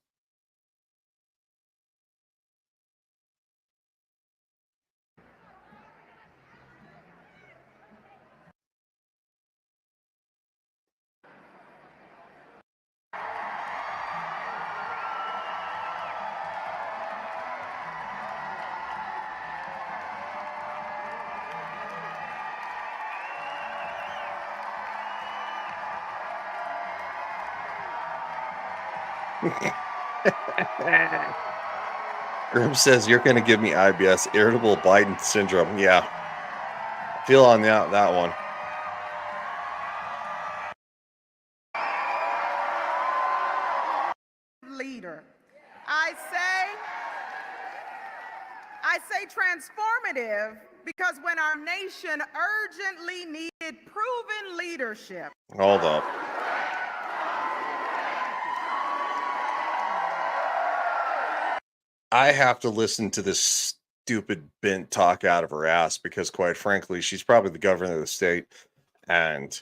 Grim says you're going to give me IBS, irritable Biden syndrome. Yeah, feel on that one. Leader. I say transformative because when our nation urgently needed proven leadership. Hold up. I have to listen to this stupid bent talk out of her ass because, quite frankly, she's probably the governor of the state, and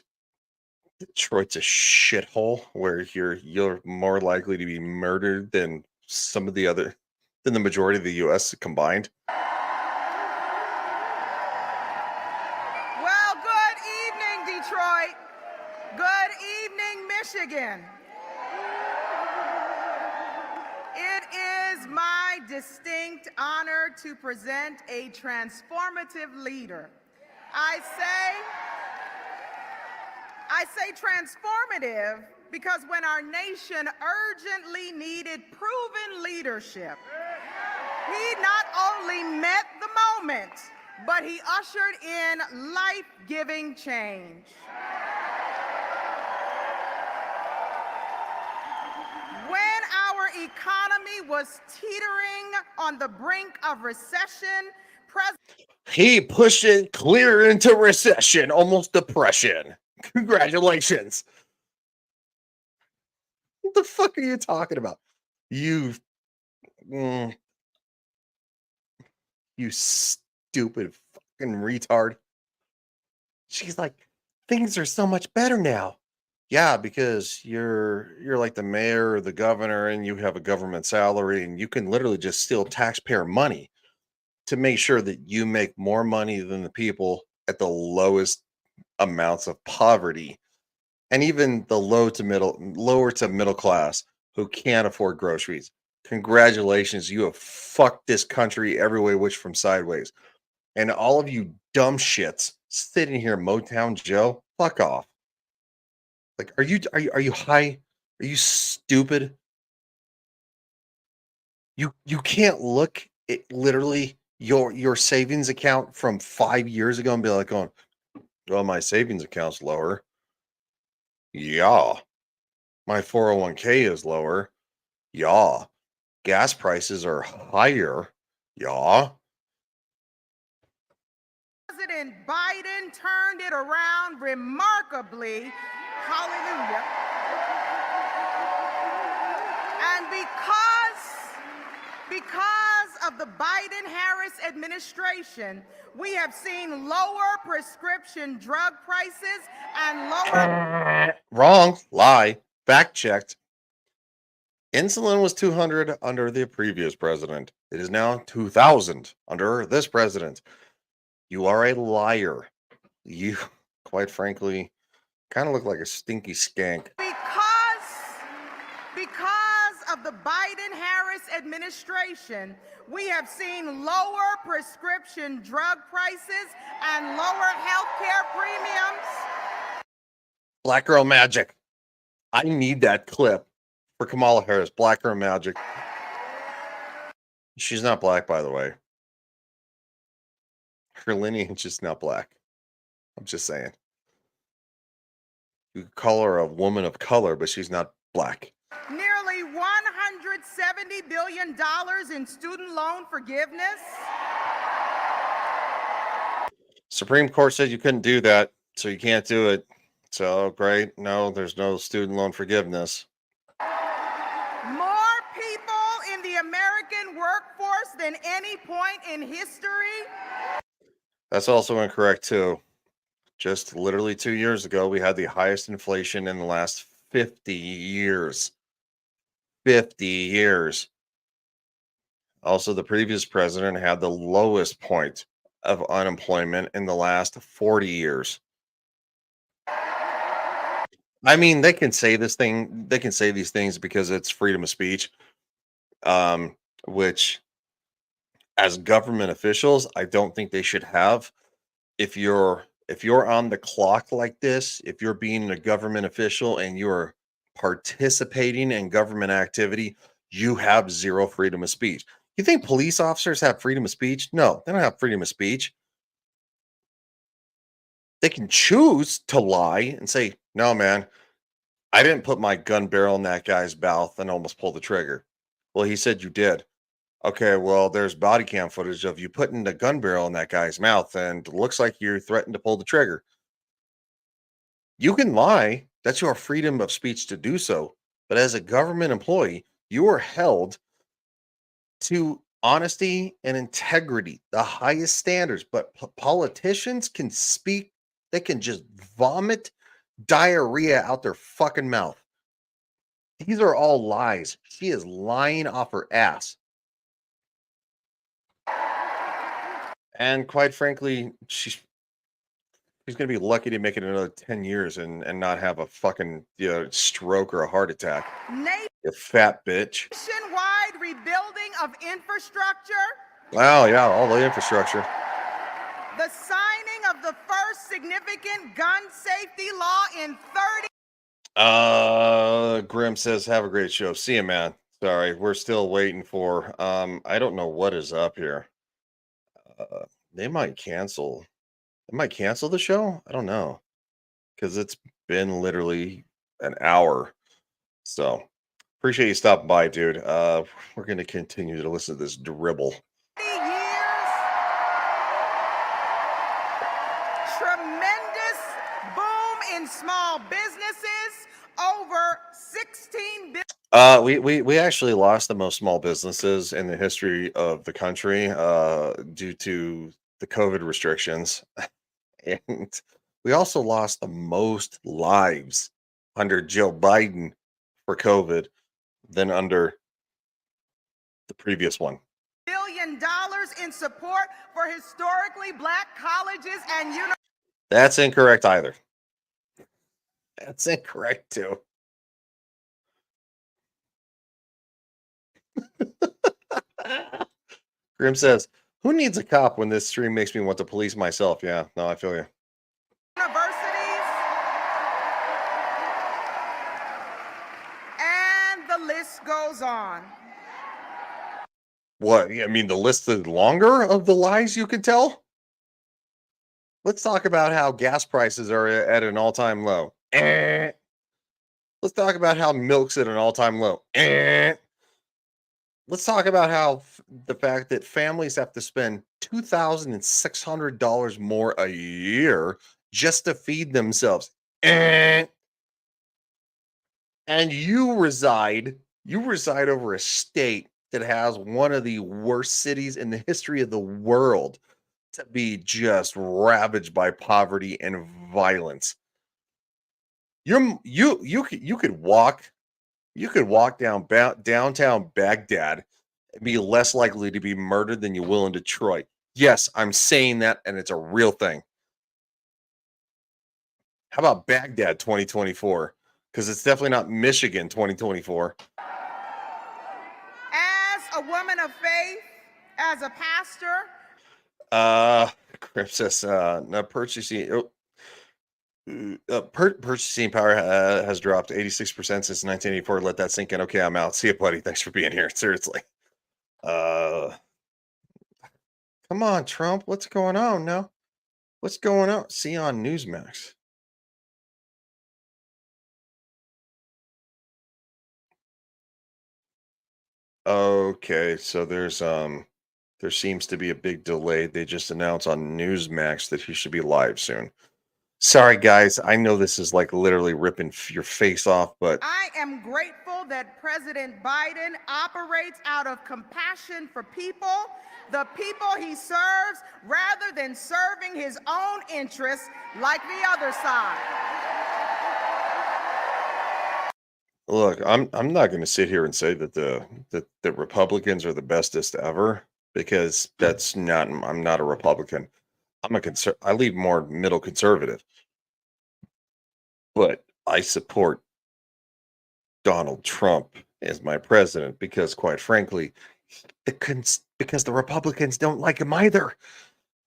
Detroit's a shithole where you're more likely to be murdered than the majority of the U.S. combined. Well, good evening, Detroit. Good evening, Michigan. It is my distinct honor to present a transformative leader. I say transformative because when our nation urgently needed proven leadership, he not only met the moment, but he ushered in life-giving change. When our economy was teetering on the brink of recession, he pushed it clear into recession, almost depression. Congratulations. What the fuck are you talking about? You stupid fucking retard. She's like, things are so much better now. Yeah, because you're like the mayor or the governor and you have a government salary and you can literally just steal taxpayer money to make sure that you make more money than the people at the lowest amounts of poverty and even the lower to middle class who can't afford groceries. Congratulations, you have fucked this country every way, which from sideways. And all of you dumb shits sitting here, Motown Joe, fuck off. Like, are you high? Are you stupid? You can't look at literally your savings account from 5 years ago and be like, going, well, my savings account's lower. Yeah. My 401k is lower. Yeah. Gas prices are higher. Yeah. President Biden turned it around remarkably. Hallelujah. And because of the Biden-Harris administration, we have seen lower prescription drug prices and lower... Wrong. Lie. Fact checked. Insulin was 200 under the previous president. It is now 2,000 under this president. You are a liar. You, quite frankly, kind of look like a stinky skank. Because of the Biden-Harris administration, we have seen lower prescription drug prices and lower healthcare premiums. Black Girl Magic. I need that clip for Kamala Harris. Black Girl Magic. She's not black, by the way. Her lineage is not black. I'm just saying. You could call her a woman of color, but she's not black. Nearly $170 billion in student loan forgiveness. Supreme Court said you couldn't do that, so you can't do it. So great. No, there's no student loan forgiveness. More people in the American workforce than any point in history. That's also incorrect too. Just literally 2 years ago, we had the highest inflation in the last 50 years. 50 years. Also, the previous president had the lowest point of unemployment in the last 40 years. I mean, they can say these things because it's freedom of speech. Which as government officials, I don't think they should have. If you're on the clock like this, if you're being a government official and you're participating in government activity, you have zero freedom of speech. You think police officers have freedom of speech? No, they don't have freedom of speech. They can choose to lie and say, no, man, I didn't put my gun barrel in that guy's mouth and almost pull the trigger. Well, he said you did. Okay, well, there's body cam footage of you putting the gun barrel in that guy's mouth, and it looks like you threatened to pull the trigger. You can lie. That's your freedom of speech to do so. But as a government employee, you are held to honesty and integrity, the highest standards. But politicians can speak, they can just vomit diarrhea out their fucking mouth. These are all lies. She is lying off her ass. And quite frankly, she's going to be lucky to make it another 10 years and not have a fucking stroke or a heart attack. You fat bitch. Nationwide rebuilding of infrastructure. Wow, yeah, all the infrastructure. The signing of the first significant gun safety law in 30. Grim says, have a great show. See you, man. Sorry, we're still waiting for, I don't know what is up here. They might cancel. They might cancel the show. I don't know. Because it's been literally an hour. So appreciate you stopping by, dude. We're going to continue to listen to this dribble. Years. Tremendous boom in small businesses. Over 16 billion. We actually lost the most small businesses in the history of the country due to the COVID restrictions. And we also lost the most lives under Joe Biden for COVID than under the previous one. $1 billion in support for historically black colleges and universities. That's incorrect either. That's incorrect too. Grim says, who needs a cop when this stream makes me want to police myself? Yeah, no, I feel you. Universities. And the list goes on. What? I mean, the list is longer of the lies you can tell? Let's talk about how gas prices are at an all-time low. Let's talk about how milk's at an all-time low. Let's talk about how the fact that families have to spend $2,600 more a year just to feed themselves. And you reside over a state that has one of the worst cities in the history of the world to be just ravaged by poverty and violence. You could walk down downtown Baghdad and be less likely to be murdered than you will in Detroit. Yes, I'm saying that, and it's a real thing. How about Baghdad 2024? Because it's definitely not Michigan 2024. As a woman of faith, as a pastor. Chris says, purchasing power has dropped 86% since 1984. Let that sink in. Okay, I'm out. See you, buddy. Thanks for being here. Seriously. Come Come on, Trump. What's going on now? What's going on? See you on Newsmax. Okay, so there seems to be a big delay. They just announced on Newsmax that he should be live soon. Sorry, guys. I know this is like literally ripping your face off, but I am grateful that President Biden operates out of compassion for people, the people he serves, rather than serving his own interests like the other side. look, I'm not going to sit here and say that the Republicans are the bestest ever because that's not. I'm not a Republican. I lean more middle conservative, but I support Donald Trump as my president because, quite frankly, because the Republicans don't like him either.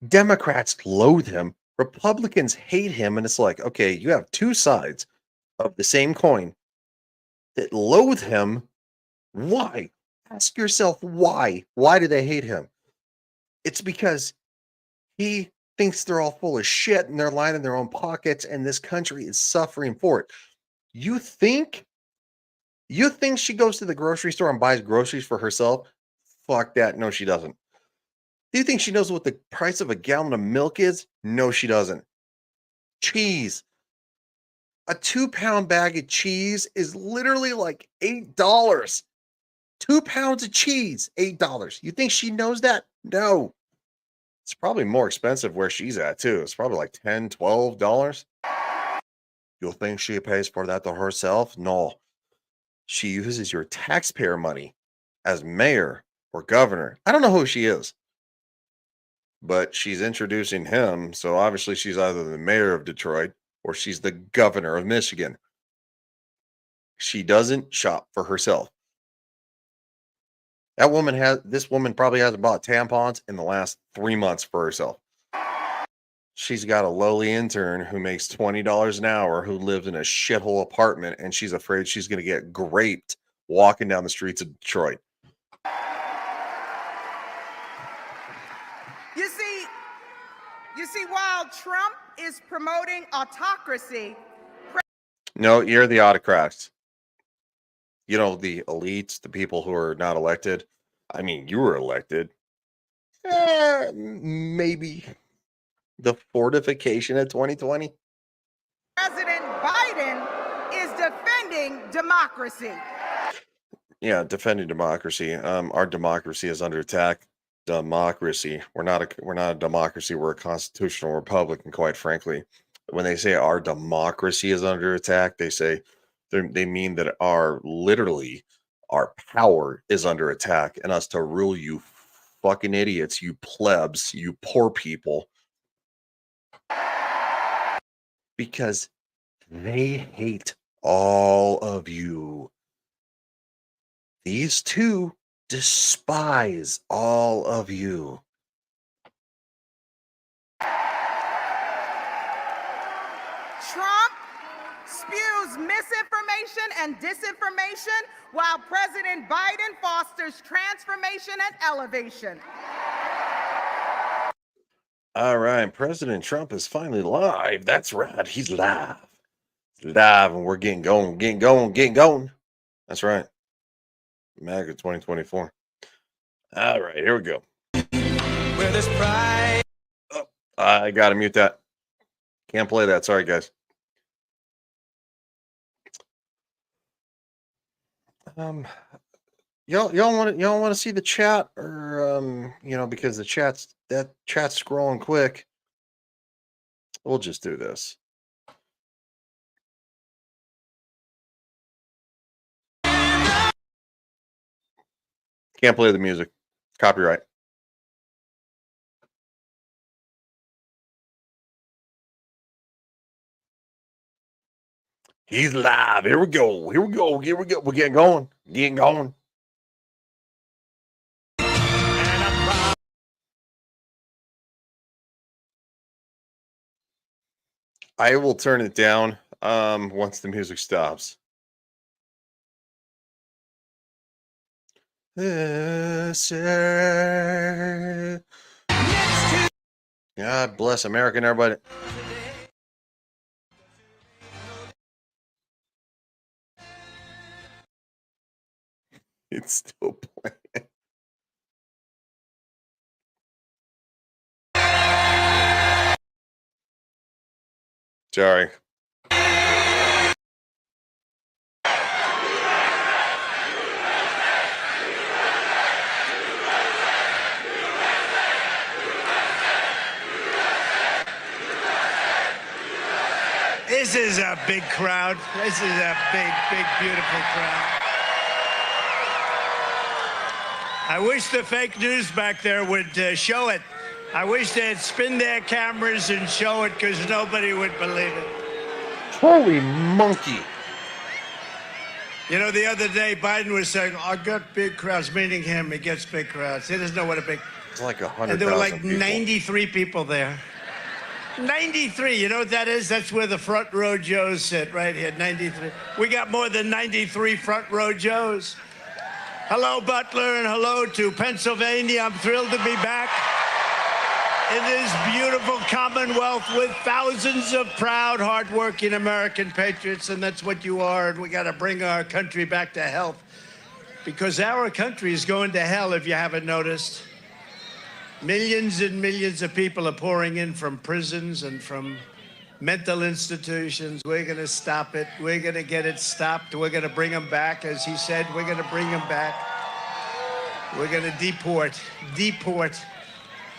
Democrats loathe him. Republicans hate him, and it's like, okay, you have two sides of the same coin that loathe him. Why? Ask yourself why. Why do they hate him? It's because he thinks they're all full of shit and they're lying in their own pockets, and this country is suffering for it. You think? You think she goes to the grocery store and buys groceries for herself? Fuck that. No, she doesn't. Do you think she knows what the price of a gallon of milk is? No, she doesn't. Cheese. A 2-pound bag of cheese is literally like $8. 2 pounds of cheese, $8. You think she knows that? No. It's probably more expensive where she's at, too. It's probably like $10, $12. You'll think she pays for that to herself? No. She uses your taxpayer money as mayor or governor. I don't know who she is, but she's introducing him. So obviously she's either the mayor of Detroit or she's the governor of Michigan. She doesn't shop for herself. This woman probably hasn't bought tampons in the last 3 months for herself. She's got a lowly intern who makes $20 an hour who lives in a shithole apartment, and she's afraid she's going to get raped walking down the streets of Detroit. You see, while Trump is promoting autocracy. No, you're the autocrats. You know, the elites, the people who are not elected. I mean, you were elected. Maybe the fortification of 2020. President Biden is defending democracy. Yeah, defending democracy. Our democracy is under attack. Democracy. We're not a democracy. We're a constitutional republic, and quite frankly, when they say our democracy is under attack, they mean that our power is under attack, and us to rule you fucking idiots, you plebs, you poor people, because they hate all of you. These two despise all of you. Trump spews misinformation and disinformation while President Biden fosters transformation and elevation. All right, President Trump is finally live. That's right, he's live. He's live, and we're getting going, getting going, getting going. That's right. MAGA 2024. All right, here we go. Where there's pride. Oh, I gotta mute that. Can't play that. Sorry, guys. Y'all want to see the chat, or because the chat's scrolling quick. We'll just do this. Can't play the music. Copyright. He's live. Here we go. Here we go. Here we go. We're getting going. Getting going. I will turn it down once the music stops. Sir. God bless America and everybody. It's still playing. Sorry. This is a big crowd. This is a big, big, beautiful crowd. I wish the fake news back there would show it. I wish they'd spin their cameras and show it, because nobody would believe it. Holy monkey. You know, the other day, Biden was saying, I got big crowds, meaning him. He gets big crowds. He doesn't know what a big... It's like 100,000 And there were like people. 93 people there. 93, you know what that is? That's where the front row Joes sit, right here, 93. We got more than 93 front row Joes. Hello, Butler, and hello to Pennsylvania. I'm thrilled to be back in this beautiful Commonwealth with thousands of proud, hardworking American patriots, and that's what you are, and we got to bring our country back to health, because our country is going to hell, if you haven't noticed. Millions and millions of people are pouring in from prisons and from mental institutions. We're going to stop it. We're going to get it stopped. We're going to bring them back. As he said, we're going to bring them back. We're going to deport.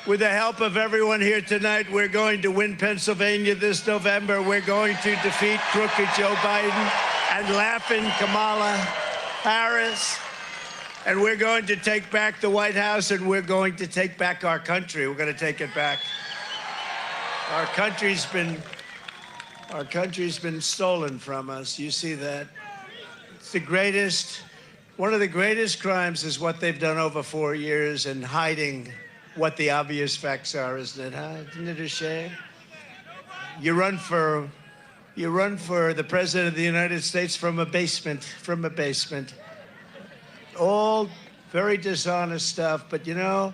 With the help of everyone here tonight, we're going to win Pennsylvania this November. We're going to defeat crooked Joe Biden and laughing Kamala Harris. And we're going to take back the White House, and we're going to take back our country. We're going to take it back. Our country's been stolen from us. You see that? It's the greatest, one of the greatest crimes is what they've done over 4 years and hiding what the obvious facts are, isn't it? Huh? Isn't it a shame? You run for the President of the United States from a basement. All very dishonest stuff, but you know,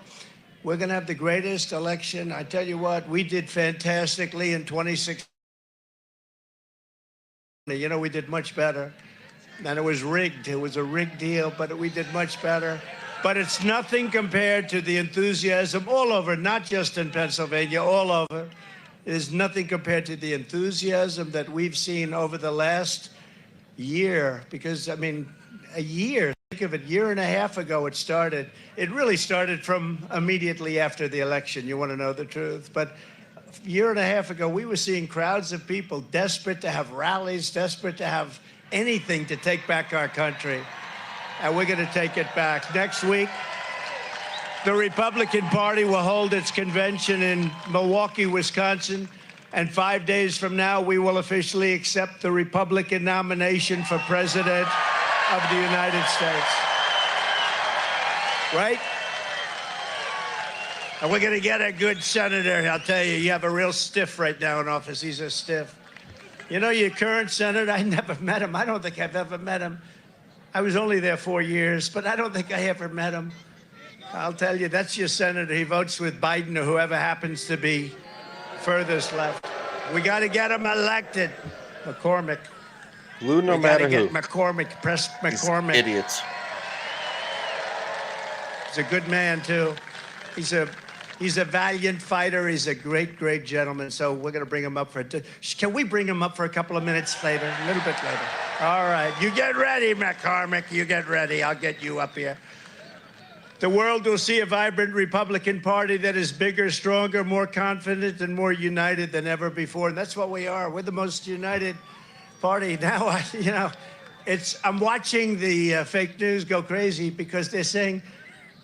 we're going to have the greatest election. I tell you what, we did fantastically in 2016. You know, we did much better. And it was rigged. It was a rigged deal, but we did much better. But it's nothing compared to the enthusiasm all over, not just in Pennsylvania, all over. It is nothing compared to the enthusiasm that we've seen over the last year, because, I mean, a year, think of it, year and a half ago it started. It really started from immediately after the election, you want to know the truth. But a year and a half ago, we were seeing crowds of people desperate to have rallies, desperate to have anything to take back our country. And we're going to take it back. Next week, the Republican Party will hold its convention in Milwaukee, Wisconsin. And 5 days from now, we will officially accept the Republican nomination for president of the United States. Right? And we're going to get a good senator. I'll tell you, you have a real stiff right now in office. He's a stiff. You know, your current senator, I never met him. I don't think I've ever met him. I was only there 4 years, but I don't think I ever met him. I'll tell you, that's your senator. He votes with Biden or whoever happens to be furthest left. We got to get him elected. McCormick. Blue no matter who. McCormick, press McCormick. These idiots. He's a good man, too. He's a valiant fighter. He's a great, great gentleman. So we're going to bring him up for can we bring him up for a couple of minutes later? A little bit later. All right. You get ready, McCormick. You get ready. I'll get you up here. The world will see a vibrant Republican Party that is bigger, stronger, more confident, and more united than ever before. And that's what we are. We're the most united party. Now, I'm watching the fake news go crazy because they're saying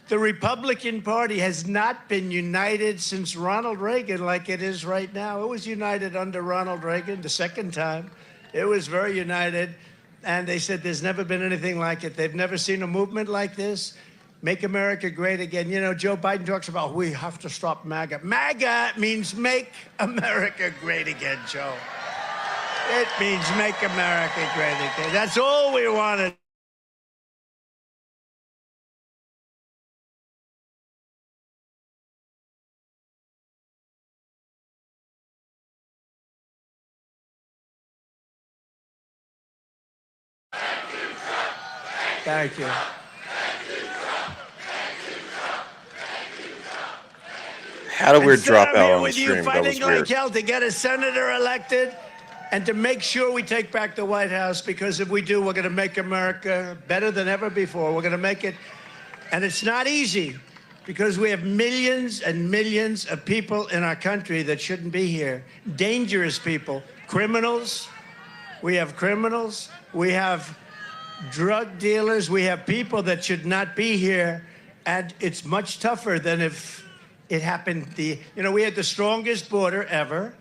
the Republican Party has not been united since Ronald Reagan like it is right now. It was united under Ronald Reagan the second time. It was very united. And they said there's never been anything like it. They've never seen a movement like this. Make America great again. You know, Joe Biden talks about we have to stop MAGA. MAGA means make America great again, Joe. It means make America great again. That's all we wanted. Thank you. Had a weird And, Senator, dropout I'm here on the with you stream. That was fighting like weird. hell to get a senator elected and to make sure we take back the White House, because if we do, we're going to make America better than ever before. We're going to make it, and it's not easy because we have millions and millions of people in our country that shouldn't be here. Dangerous people, criminals. We have criminals. We have drug dealers. We have people that should not be here, and it's much tougher than if it happened. We had the strongest border ever.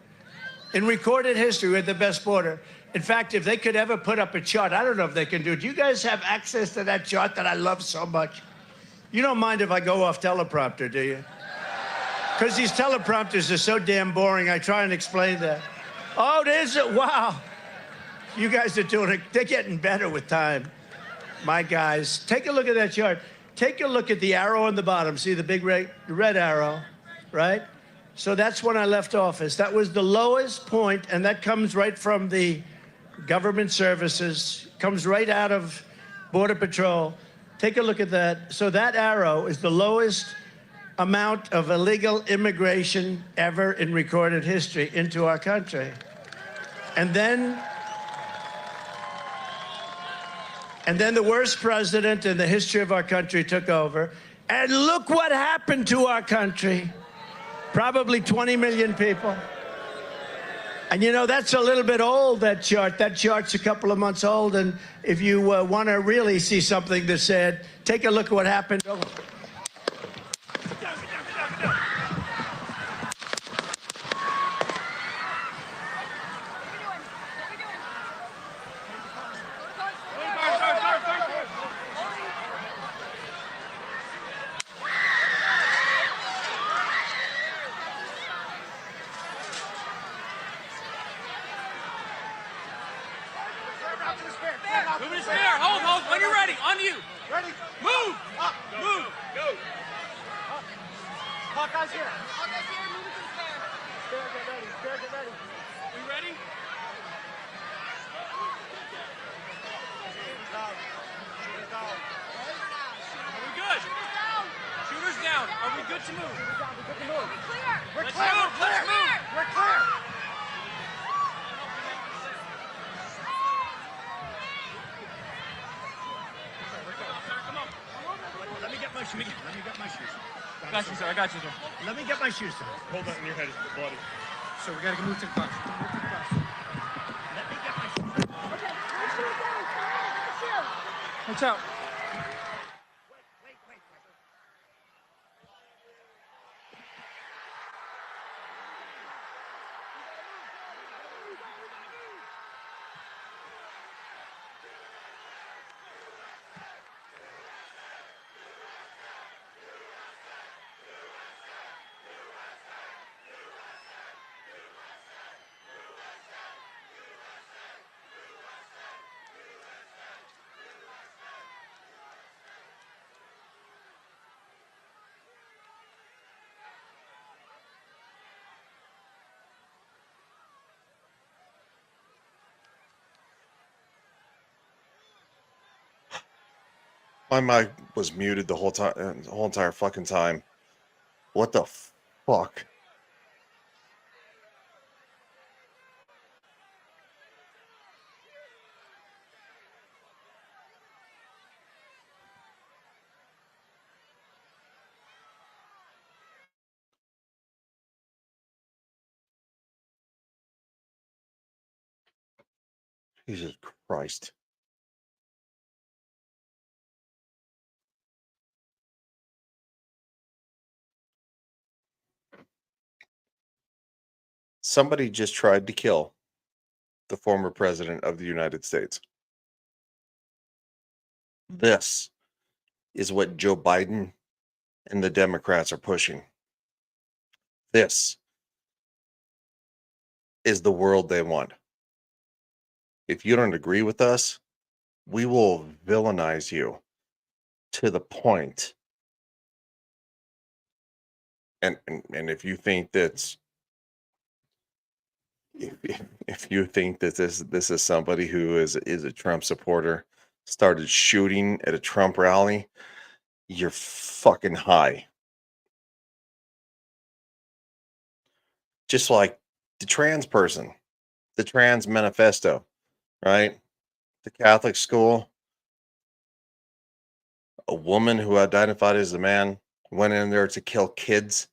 In recorded history, we had the best border. In fact, if they could ever put up a chart, I don't know if they can do it. Do you guys have access to that chart that I love so much? You don't mind if I go off teleprompter, do you? Because these teleprompters are so damn boring, I try and explain that. Oh, there's it. Wow. You guys are doing it. They're getting better with time. My guys, take a look at that chart. Take a look at the arrow on the bottom. See the big red arrow, right? So that's when I left office. That was the lowest point, and that comes right from the government services, comes right out of Border Patrol. Take a look at that. So that arrow is the lowest amount of illegal immigration ever in recorded history into our country. And then the worst president in the history of our country took over. And look what happened to our country. Probably 20 million people. And that's a little bit old, that chart. That chart's a couple of months old. And if you want to really see something that's said, take a look at what happened. Moving his spear. Hold. When you're ready. On you. Ready. Move. Up. Move. Go. Hawkeye's here. Hawkeye's here. Move it to the stair. Stair, get ready. Stair, get ready. We ready? Are we good? Shooters down. Are we good to move? We're good to move. We're Let's clear. move. Let's move. We're clear. Come on. Let me get my shoes. I got you, sir. Let me get my shoes, sir. Hold that in your head, it's bloody. So we got to move to the bus. Let me get my shoes. Watch out. My mic was muted the whole time, the whole entire fucking time. What the fuck? Jesus Christ. Somebody just tried to kill the former president of the United States. This is what Joe Biden and the Democrats are pushing. This is the world they want. If you don't agree with us, we will villainize you to the point. And if you think that's if you think that this is somebody who is a Trump supporter, started shooting at a Trump rally, you're fucking high. Just like the trans person, the trans manifesto, right? The Catholic school, a woman who identified as a man went in there to kill kids.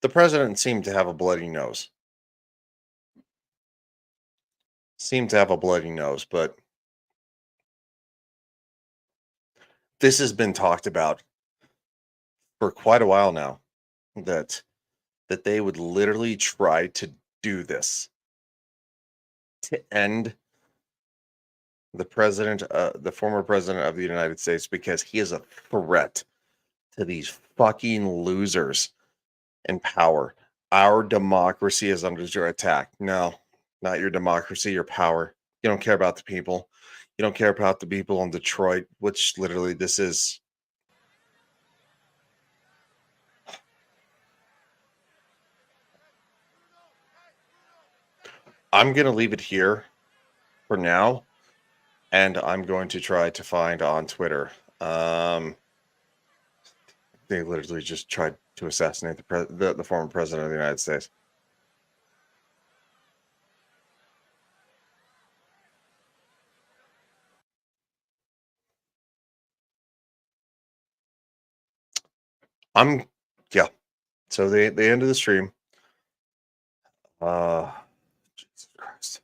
The president seemed to have a bloody nose. But this has been talked about for quite a while now, that they would literally try to do this to end the former president of the United States, because he is a threat to these fucking losers in power. Our democracy is under attack. No, not your democracy, your power. You don't care about the people. You don't care about the people in Detroit, which literally this is. I'm going to leave it here for now, and I'm going to try to find on Twitter. They literally just tried to assassinate the former president of the United States. Yeah. So the end of the stream. Jesus Christ.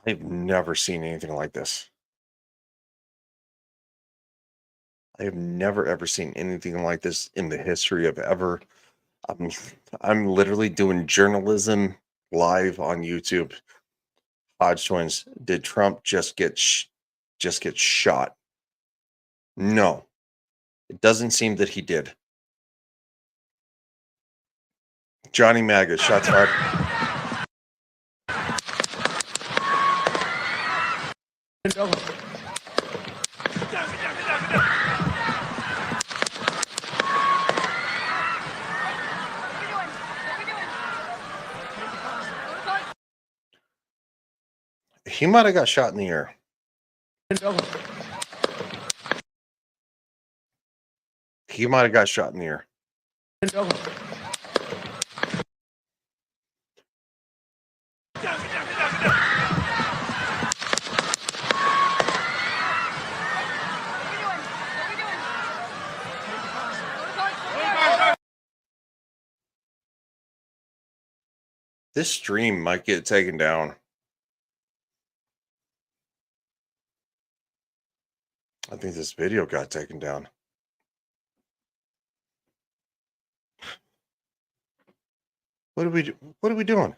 I've never seen anything like this. I have never ever seen anything like this in the history of ever. I'm literally doing journalism live on YouTube. Hodge Twins, did Trump just get shot? No, it doesn't seem that he did. Johnny Maga, shots fired. He might have got shot in the ear. He might have got shot in the ear. This stream might get taken down. I think this video got taken down. What are we doing? What are we doing?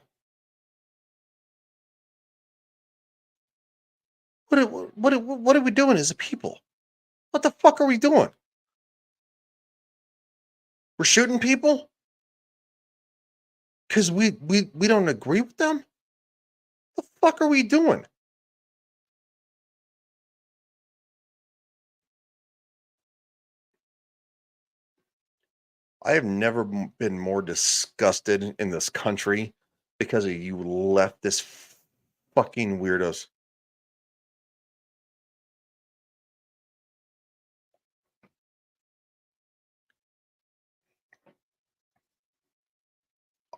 What are we doing as a people? What the fuck are we doing? We're shooting people because we don't agree with them? What the fuck are we doing? I have never been more disgusted in this country because of you leftist fucking weirdos.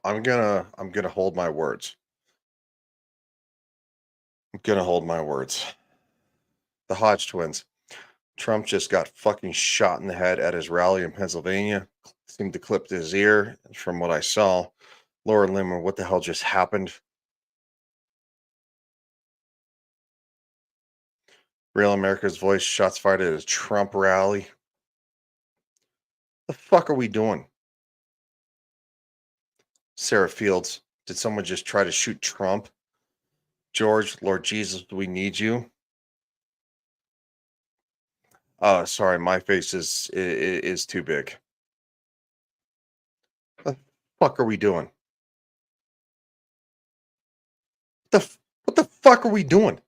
I'm gonna hold my words. I'm gonna hold my words. The Hodge twins. Trump just got fucking shot in the head at his rally in Pennsylvania. Seemed to clip his ear, from what I saw. Laura Limmer, what the hell just happened? Real America's Voice, shots fired at a Trump rally. The fuck are we doing? Sarah Fields, did someone just try to shoot Trump? George, Lord Jesus, we need you. Sorry, my face is too big. What the fuck are we doing? What the fuck are we doing?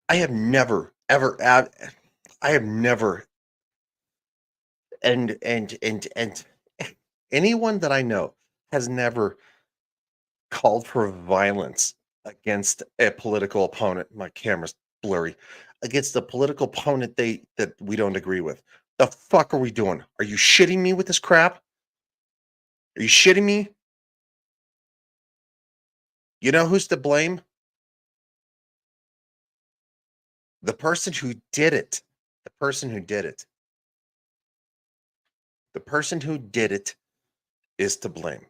I have never, ever, I have never, and anyone that I know has never called for violence against a political opponent. My camera's blurry. Against a political opponent that we don't agree with. The fuck are we doing? Are you shitting me with this crap? Are you shitting me? You know who's to blame? The person who did it. The person who did it. The person who did it is to blame.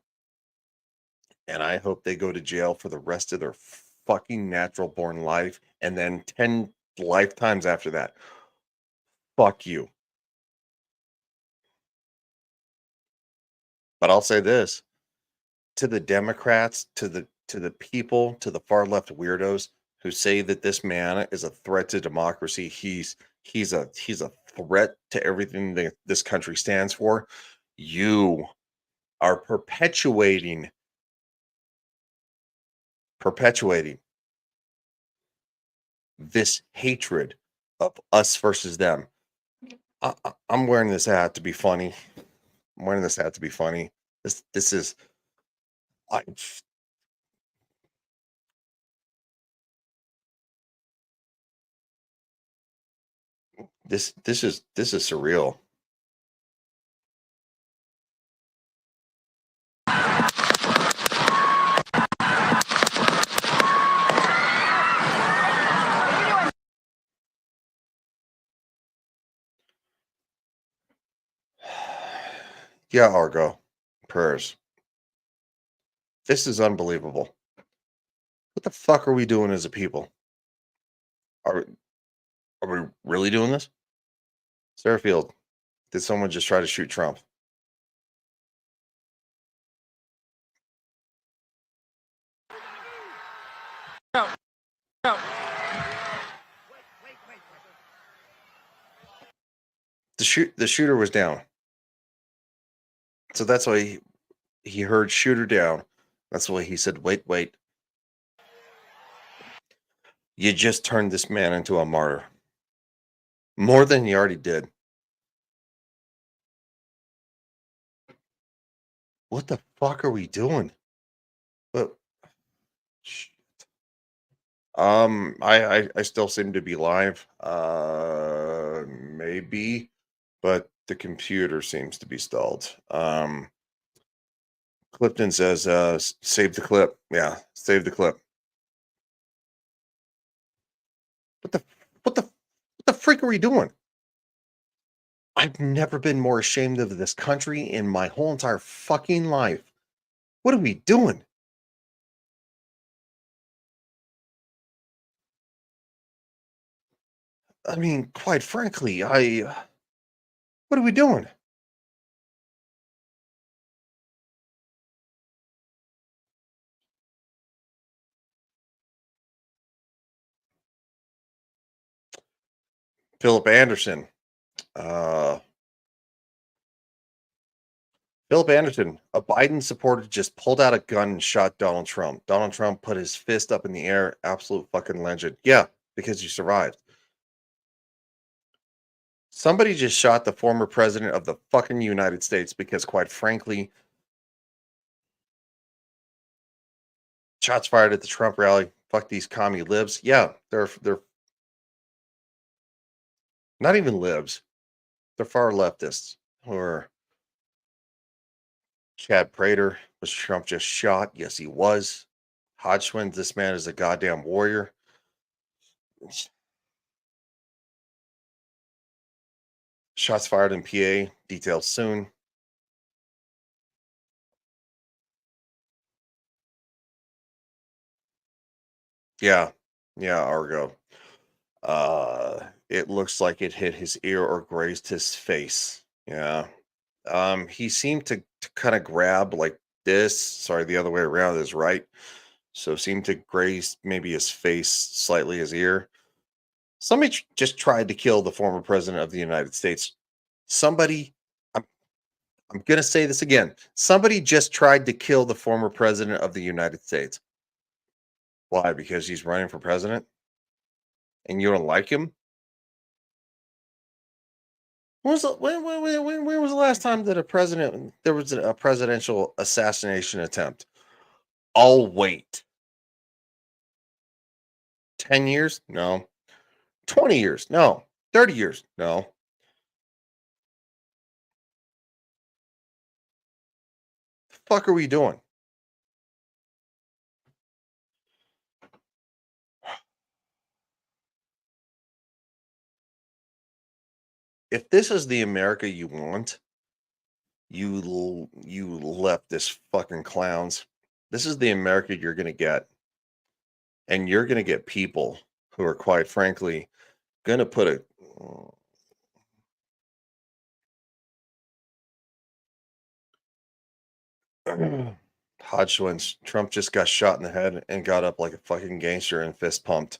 And I hope they go to jail for the rest of their fucking natural born life and then 10 lifetimes after that. Fuck you. But I'll say this to the Democrats, to the people, to the far left weirdos who say that this man is a threat to democracy. He's a threat to everything that this country stands for. You are perpetuating this hatred of us versus them. I'm wearing this hat to be funny. I'm wearing this hat to be funny. This is I this is surreal. Yeah, Argo. Prayers. This is unbelievable. What the fuck are we doing as a people? Are we really doing this? Sarahfield, did someone just try to shoot Trump? No. No. The shooter was down. So that's why he heard shooter down. That's why he said, wait. You just turned this man into a martyr. More than he already did. What the fuck are we doing? But shit. I still seem to be live. Maybe, but the computer seems to be stalled. Clifton says, save the clip. Yeah, save the clip. What the freak are we doing? I've never been more ashamed of this country in my whole entire fucking life. What are we doing? I mean, quite frankly, what are we doing? Philip Anderson. Philip Anderson, a Biden supporter, just pulled out a gun and shot Donald Trump. Donald Trump put his fist up in the air. Absolute fucking legend. Yeah, because you survived. Somebody just shot the former president of the fucking United States because, quite frankly, shots fired at the Trump rally. Fuck these commie libs. Yeah, they're not even libs. They're far leftists. Or Chad Prater, was Trump just shot? Yes, he was. Hodgson, this man is a goddamn warrior. Shots fired in PA. Details soon. Yeah, Argo. It looks like it hit his ear or grazed his face. Yeah. He seemed to kind of grab like this. Sorry, the other way around is right. So seemed to graze maybe his face, slightly his ear. Somebody just tried to kill the former president of the United States. Somebody, I'm going to say this again. Somebody just tried to kill the former president of the United States. Why? Because he's running for president? And you don't like him? When was the last time that there was a presidential assassination attempt? I'll wait. 10 years? No. 20 years? No. 30 years? No. The fuck are we doing? If this is the America you want, you leftist fucking clowns. This is the America you're going to get. And you're going to get people who are, quite frankly, going to put a Hodgwins. Trump just got shot in the head and got up like a fucking gangster and fist pumped.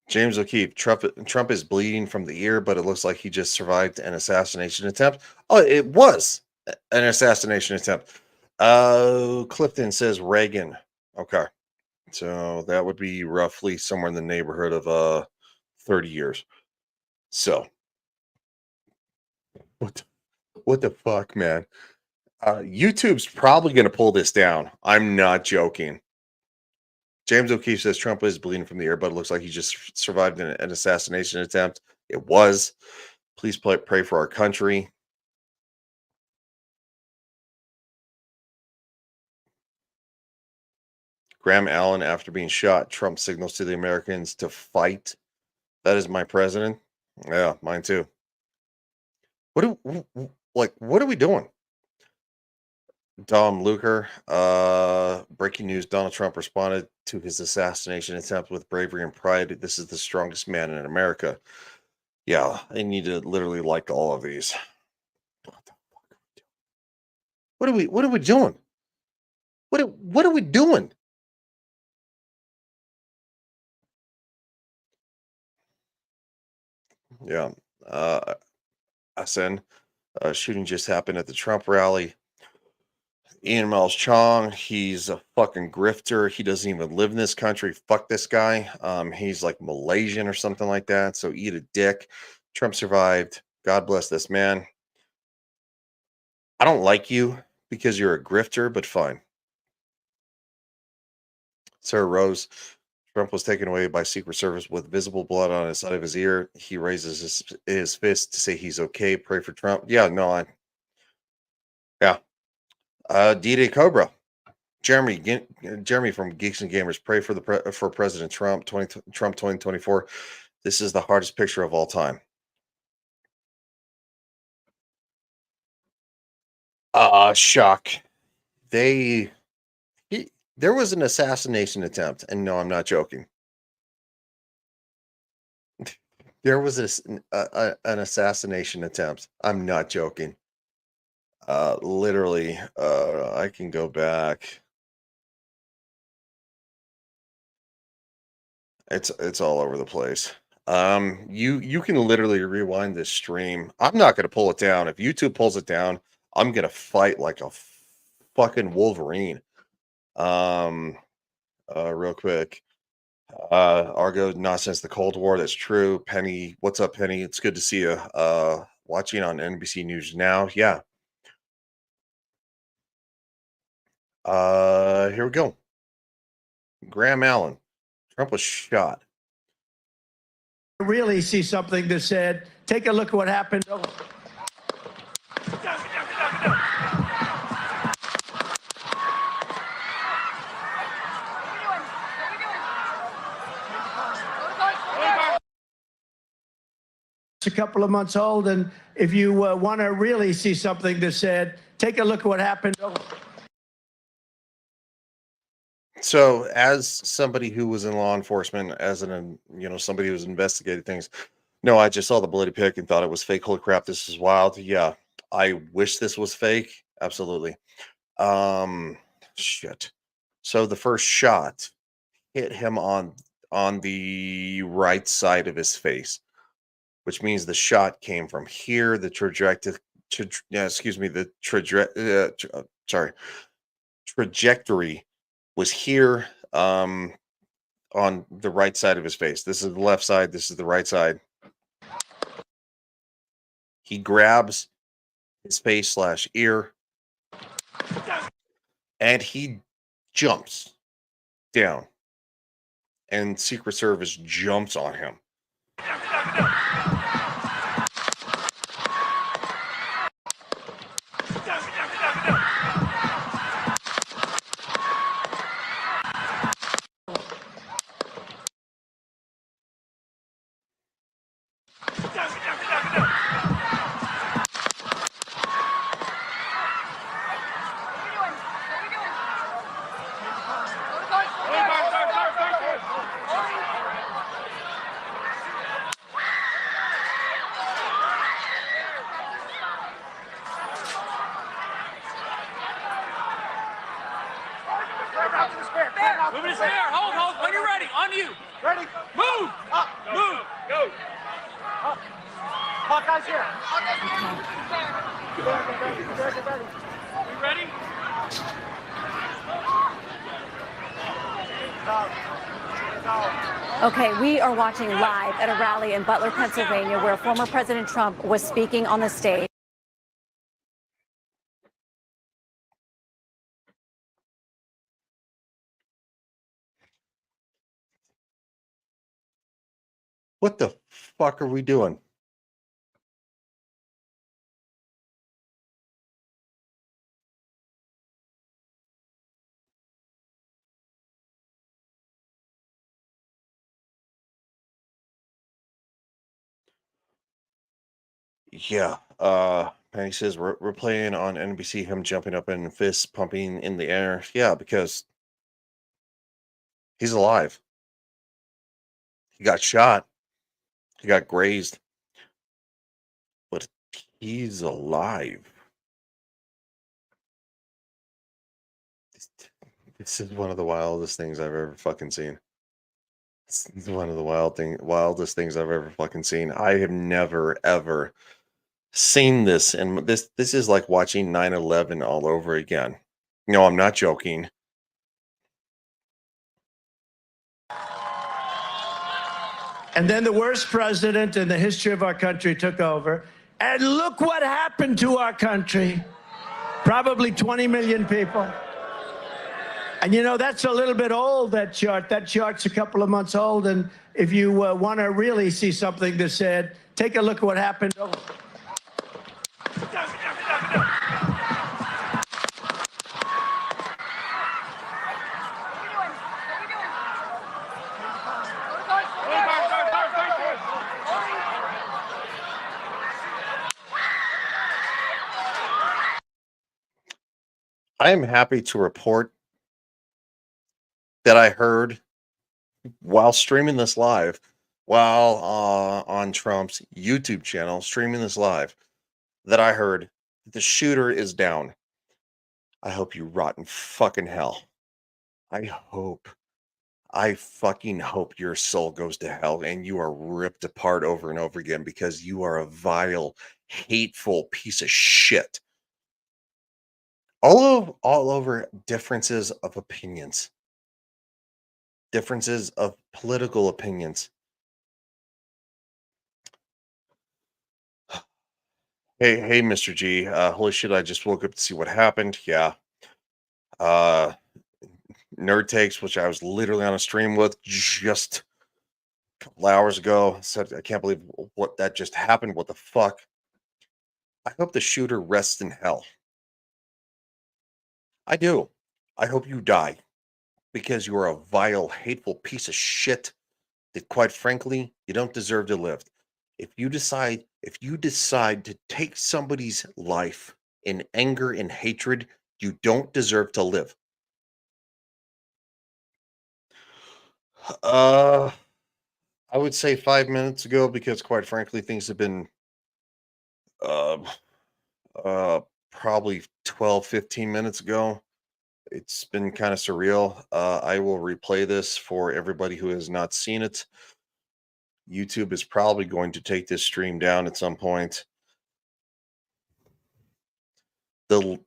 James O'Keefe, Trump is bleeding from the ear, but it looks like he just survived an assassination attempt. Oh, it was an assassination attempt. Clifton says Reagan. Okay. So that would be roughly somewhere in the neighborhood of 30 years. So what the fuck, man? YouTube's probably going to pull this down. I'm not joking. James O'Keefe says Trump is bleeding from the ear, but it looks like he just survived an assassination attempt. It was. Please pray for our country. Graham Allen, after being shot, Trump signals to the Americans to fight. That is my president. Yeah, mine too. What are we doing? Dom Luker, breaking news. Donald Trump responded to his assassination attempt with bravery and pride. This is the strongest man in America. Yeah, I need to literally like all of these. What are we doing? What are we doing? Yeah. SN, shooting just happened at the Trump rally. Ian Miles Chong, he's a fucking grifter. He doesn't even live in this country. Fuck this guy. He's like Malaysian or something like that. So eat a dick. Trump survived. God bless this man. I don't like you because you're a grifter, but fine. Sarah Rose, Trump was taken away by Secret Service with visible blood on the side of his ear. He raises his fist to say he's okay. Pray for Trump. Yeah, no, yeah. D-Day Cobra. Jeremy from Geeks and Gamers, pray for President Trump 2024. This is the hardest picture of all time. Shock. There was an assassination attempt, and no, I'm not joking. There was an assassination attempt. I'm not joking. Literally, I can go back. It's all over the place. You can literally rewind this stream. I'm not gonna pull it down. If YouTube pulls it down, I'm gonna fight like a fucking Wolverine. Real quick. Argo, not since the Cold War. That's true. Penny, what's up, Penny? It's good to see you. Watching on NBC News Now. Yeah. Here we go. Graham Allen. Trump was shot. Really see something that said, take a look at what happened. A couple of months old, and if you want to really see something that said, take a look at what happened. So, as somebody who was in law enforcement, as somebody who's investigated things, no, I just saw the bloody pic and thought it was fake. Holy crap, this is wild. Yeah, I wish this was fake. Absolutely. Shit. So the first shot hit him on the right side of his face, which means the shot came from here. The trajectory was here on the right side of his face. This is the left side. This is the right side. He grabs his face / ear, and he jumps down, and Secret Service jumps on him. Moving his hair. Hold. When you're ready. On you. Ready. Move. Up. Move. Go. Up. Hawkeye's here. You ready? Okay, we are watching live at a rally in Butler, Pennsylvania, where former President Trump was speaking on the stage. What the fuck are we doing? Yeah. Penny says we're playing on NBC, him jumping up and fist pumping in the air. Yeah, because he's alive. He got shot. He got grazed. But he's alive. This is one of the wildest things I've ever fucking seen. It's one of the wildest things I've ever fucking seen. I have never ever seen this, and this is like watching 9/11 all over again. No, I'm not joking. And then the worst president in the history of our country took over. And look what happened to our country. Probably 20 million people. And you know, that's a little bit old, that chart. That chart's a couple of months old. And if you want to really see something that's said, take a look at what happened. I am happy to report that I heard while streaming this live, while on Trump's YouTube channel, streaming this live, that I heard the shooter is down. I hope you rot in fucking hell. I fucking hope your soul goes to hell and you are ripped apart over and over again because you are a vile, hateful piece of shit. All over differences of opinions, differences of political opinions. Hey, Mr. G. Holy shit! I just woke up to see what happened. Yeah. Nerd Takes, which I was literally on a stream with just a couple hours ago, said, I can't believe what that just happened. What the fuck? I hope the shooter rests in hell. I do. I hope you die because you are a vile, hateful piece of shit that, quite frankly, you don't deserve to live. If you decide to take somebody's life in anger and hatred, you don't deserve to live. I would say 5 minutes ago, because quite frankly, things have been probably 12, 15 minutes ago. It's been kind of surreal. I will replay this for everybody who has not seen it. YouTube is probably going to take this stream down at some point. The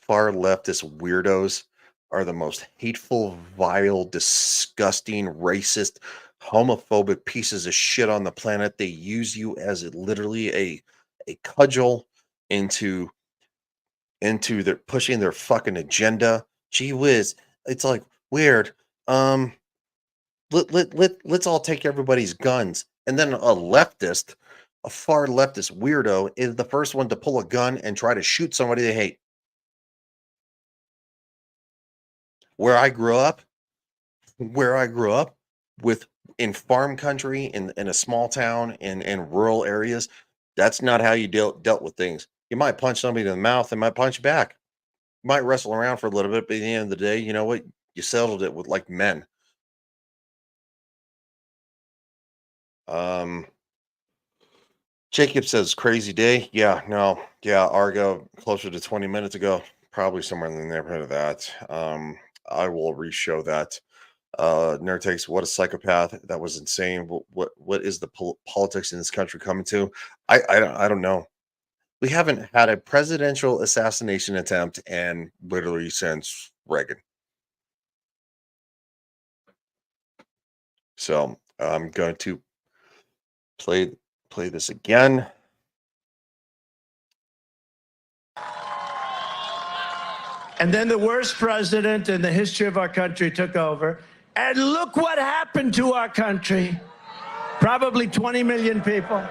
far leftist weirdos are the most hateful, vile, disgusting, racist, homophobic pieces of shit on the planet. They use you as literally a cudgel into their pushing their fucking agenda. Gee whiz, it's like weird. Let's all take everybody's guns, and then a far leftist weirdo is the first one to pull a gun and try to shoot somebody they hate. Where I grew up with in farm country, in a small town, in rural areas, that's not how you dealt with things. You might punch somebody in the mouth, and might punch back. You might wrestle around for a little bit, but at the end of the day, you know what? You settled it with like men. Um, Jacob says crazy day. Yeah, no, yeah, Argo closer to 20 minutes ago, probably somewhere in the neighborhood of that. I will re-show that. Nerd takes what a psychopath. That was insane. What is the politics in this country coming to? I don't know. We haven't had a presidential assassination attempt and literally since Reagan. So I'm going to play this again. And then the worst president in the history of our country took over. And look what happened to our country. Probably 20 million people.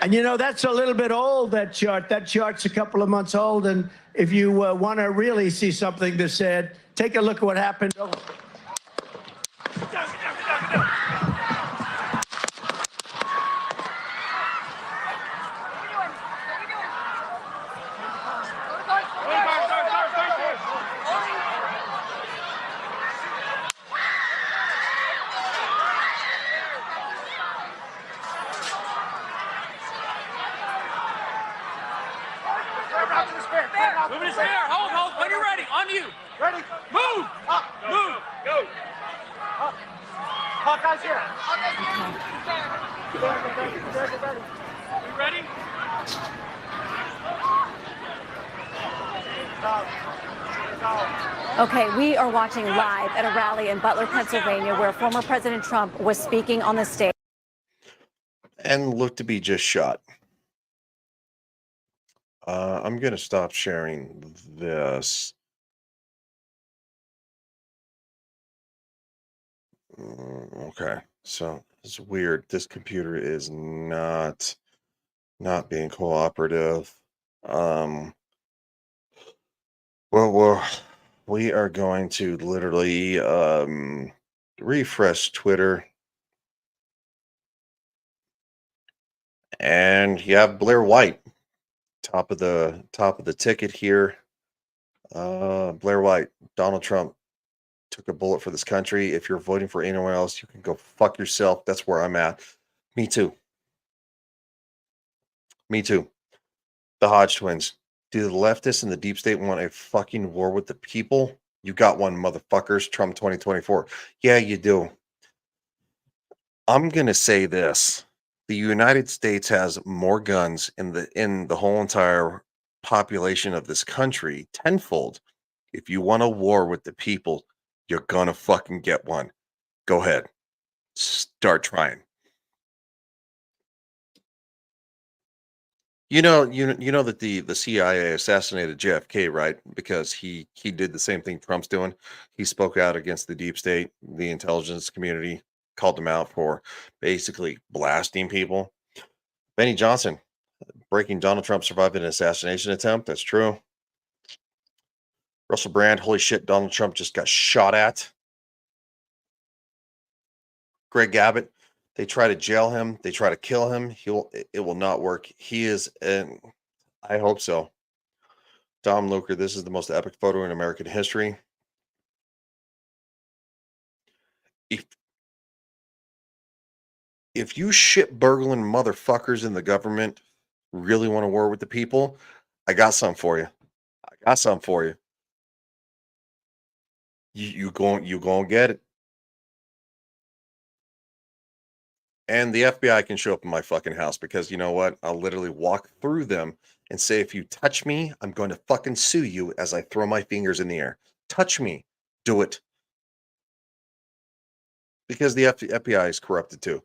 And you know, that's a little bit old, that chart. That chart's a couple of months old. And if you want to really see something that's said, take a look at what happened. Moving his hair. Hold. When you're ready. On you. Ready. Move. Up. Move. Go. Up. Hawkeye's here. You ready? Okay, we are watching live at a rally in Butler, Pennsylvania, where former President Trump was speaking on the stage. And looked to be just shot. I'm going to stop sharing this. Okay, so it's weird. This computer is not being cooperative. Well, we are going to literally refresh Twitter. And you have Blair White, top of the ticket here. Blair White, Donald Trump took a bullet for this country. If you're voting for anyone else, you can go fuck yourself. That's where I'm at. Me too. The Hodge twins. Do the leftists and the deep state want a fucking war with the people? You got one, motherfuckers. Trump 2024. Yeah, you do. I'm gonna say this. The United States has more guns in the whole entire population of this country, tenfold. If you want a war with the people, you're gonna fucking get one. Go ahead. Start trying. You know that the CIA assassinated JFK, right? Because he did the same thing Trump's doing. He spoke out against the deep state, the intelligence community, called them out for basically blasting people. Benny Johnson, breaking Donald Trump survived an assassination attempt. That's true. Russell Brand, holy shit, Donald Trump just got shot at. Greg Abbott, they try to jail him. They try to kill him. It will not work. He is, and I hope so. Dom Luker, this is the most epic photo in American history. If you shit burgling motherfuckers in the government really want to war with the people, I got something for you. You going get it. And the FBI can show up in my fucking house because you know what? I'll literally walk through them and say, if you touch me, I'm going to fucking sue you as I throw my fingers in the air. Touch me. Do it. Because the FBI is corrupted too.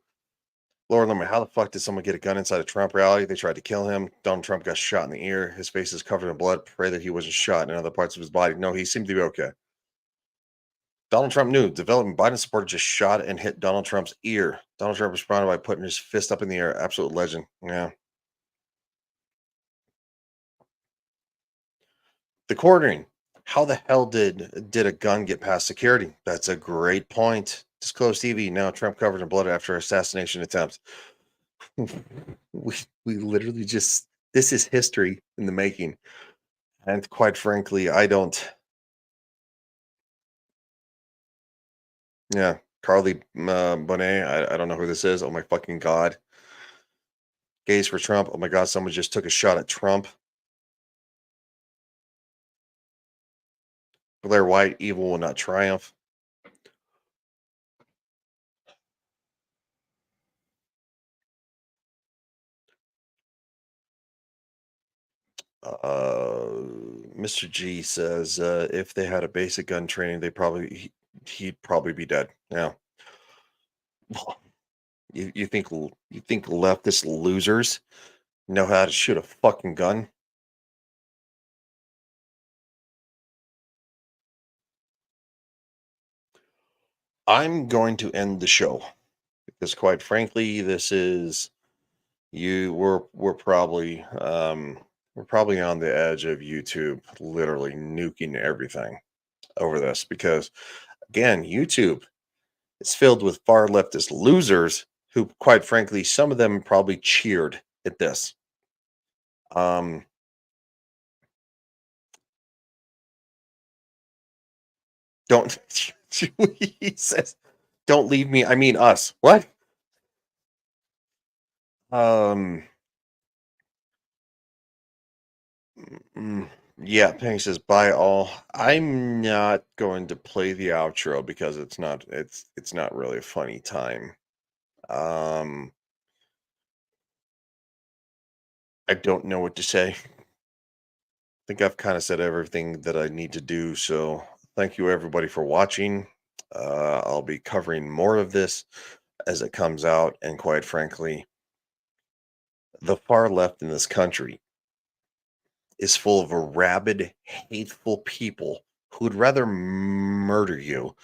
Lord limit, how the fuck did someone get a gun inside a Trump rally? They tried to kill him. Donald Trump got shot in the ear. His face is covered in blood. Pray that he wasn't shot in other parts of his body. No, he seemed to be okay. Donald Trump knew development Biden supporter just shot and hit Donald Trump's ear. Donald Trump responded by putting his fist up in the air. Absolute legend. Yeah. The quartering. How the hell did a gun get past security? That's a great point. Disclosed TV. Now Trump covered in blood after assassination attempt. we literally just, this is history in the making. And quite frankly, I don't. Yeah, Carly Bonet. I don't know who this is. Oh my fucking god. Gays for Trump. Oh my god, someone just took a shot at Trump. Blair White, evil will not triumph. Mr. G says if they had a basic gun training, he'd probably be dead. Yeah. You think leftist losers know how to shoot a fucking gun? I'm going to end the show because, quite frankly, this is we're probably on the edge of YouTube literally nuking everything over this because, again, YouTube is filled with far leftist losers who, quite frankly, some of them probably cheered at this. Don't he says, don't leave me. I mean us. What? Yeah, Penny says bye all. I'm not going to play the outro because it's not really a funny time. I don't know what to say. I think I've kind of said everything that I need to do. So thank you everybody for watching. I'll be covering more of this as it comes out. And quite frankly, the far left in this country is full of rabid, hateful people who would rather murder you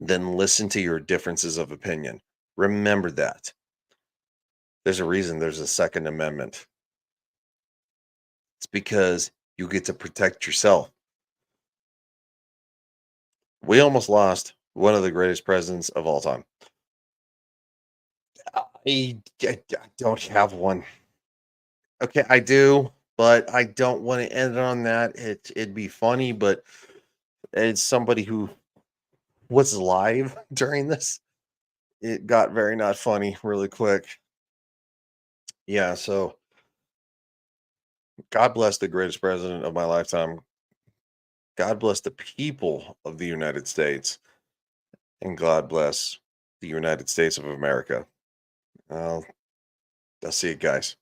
than listen to your differences of opinion. Remember that. There's a reason there's a Second Amendment. It's because you get to protect yourself. We almost lost one of the greatest presidents of all time. I don't have one. Okay, I do, but I don't want to end it on that. It'd be funny, but it's somebody who was live during this. It got very not funny really quick. Yeah, so God bless the greatest president of my lifetime. God bless the people of the United States. And God bless the United States of America. I'll see you guys.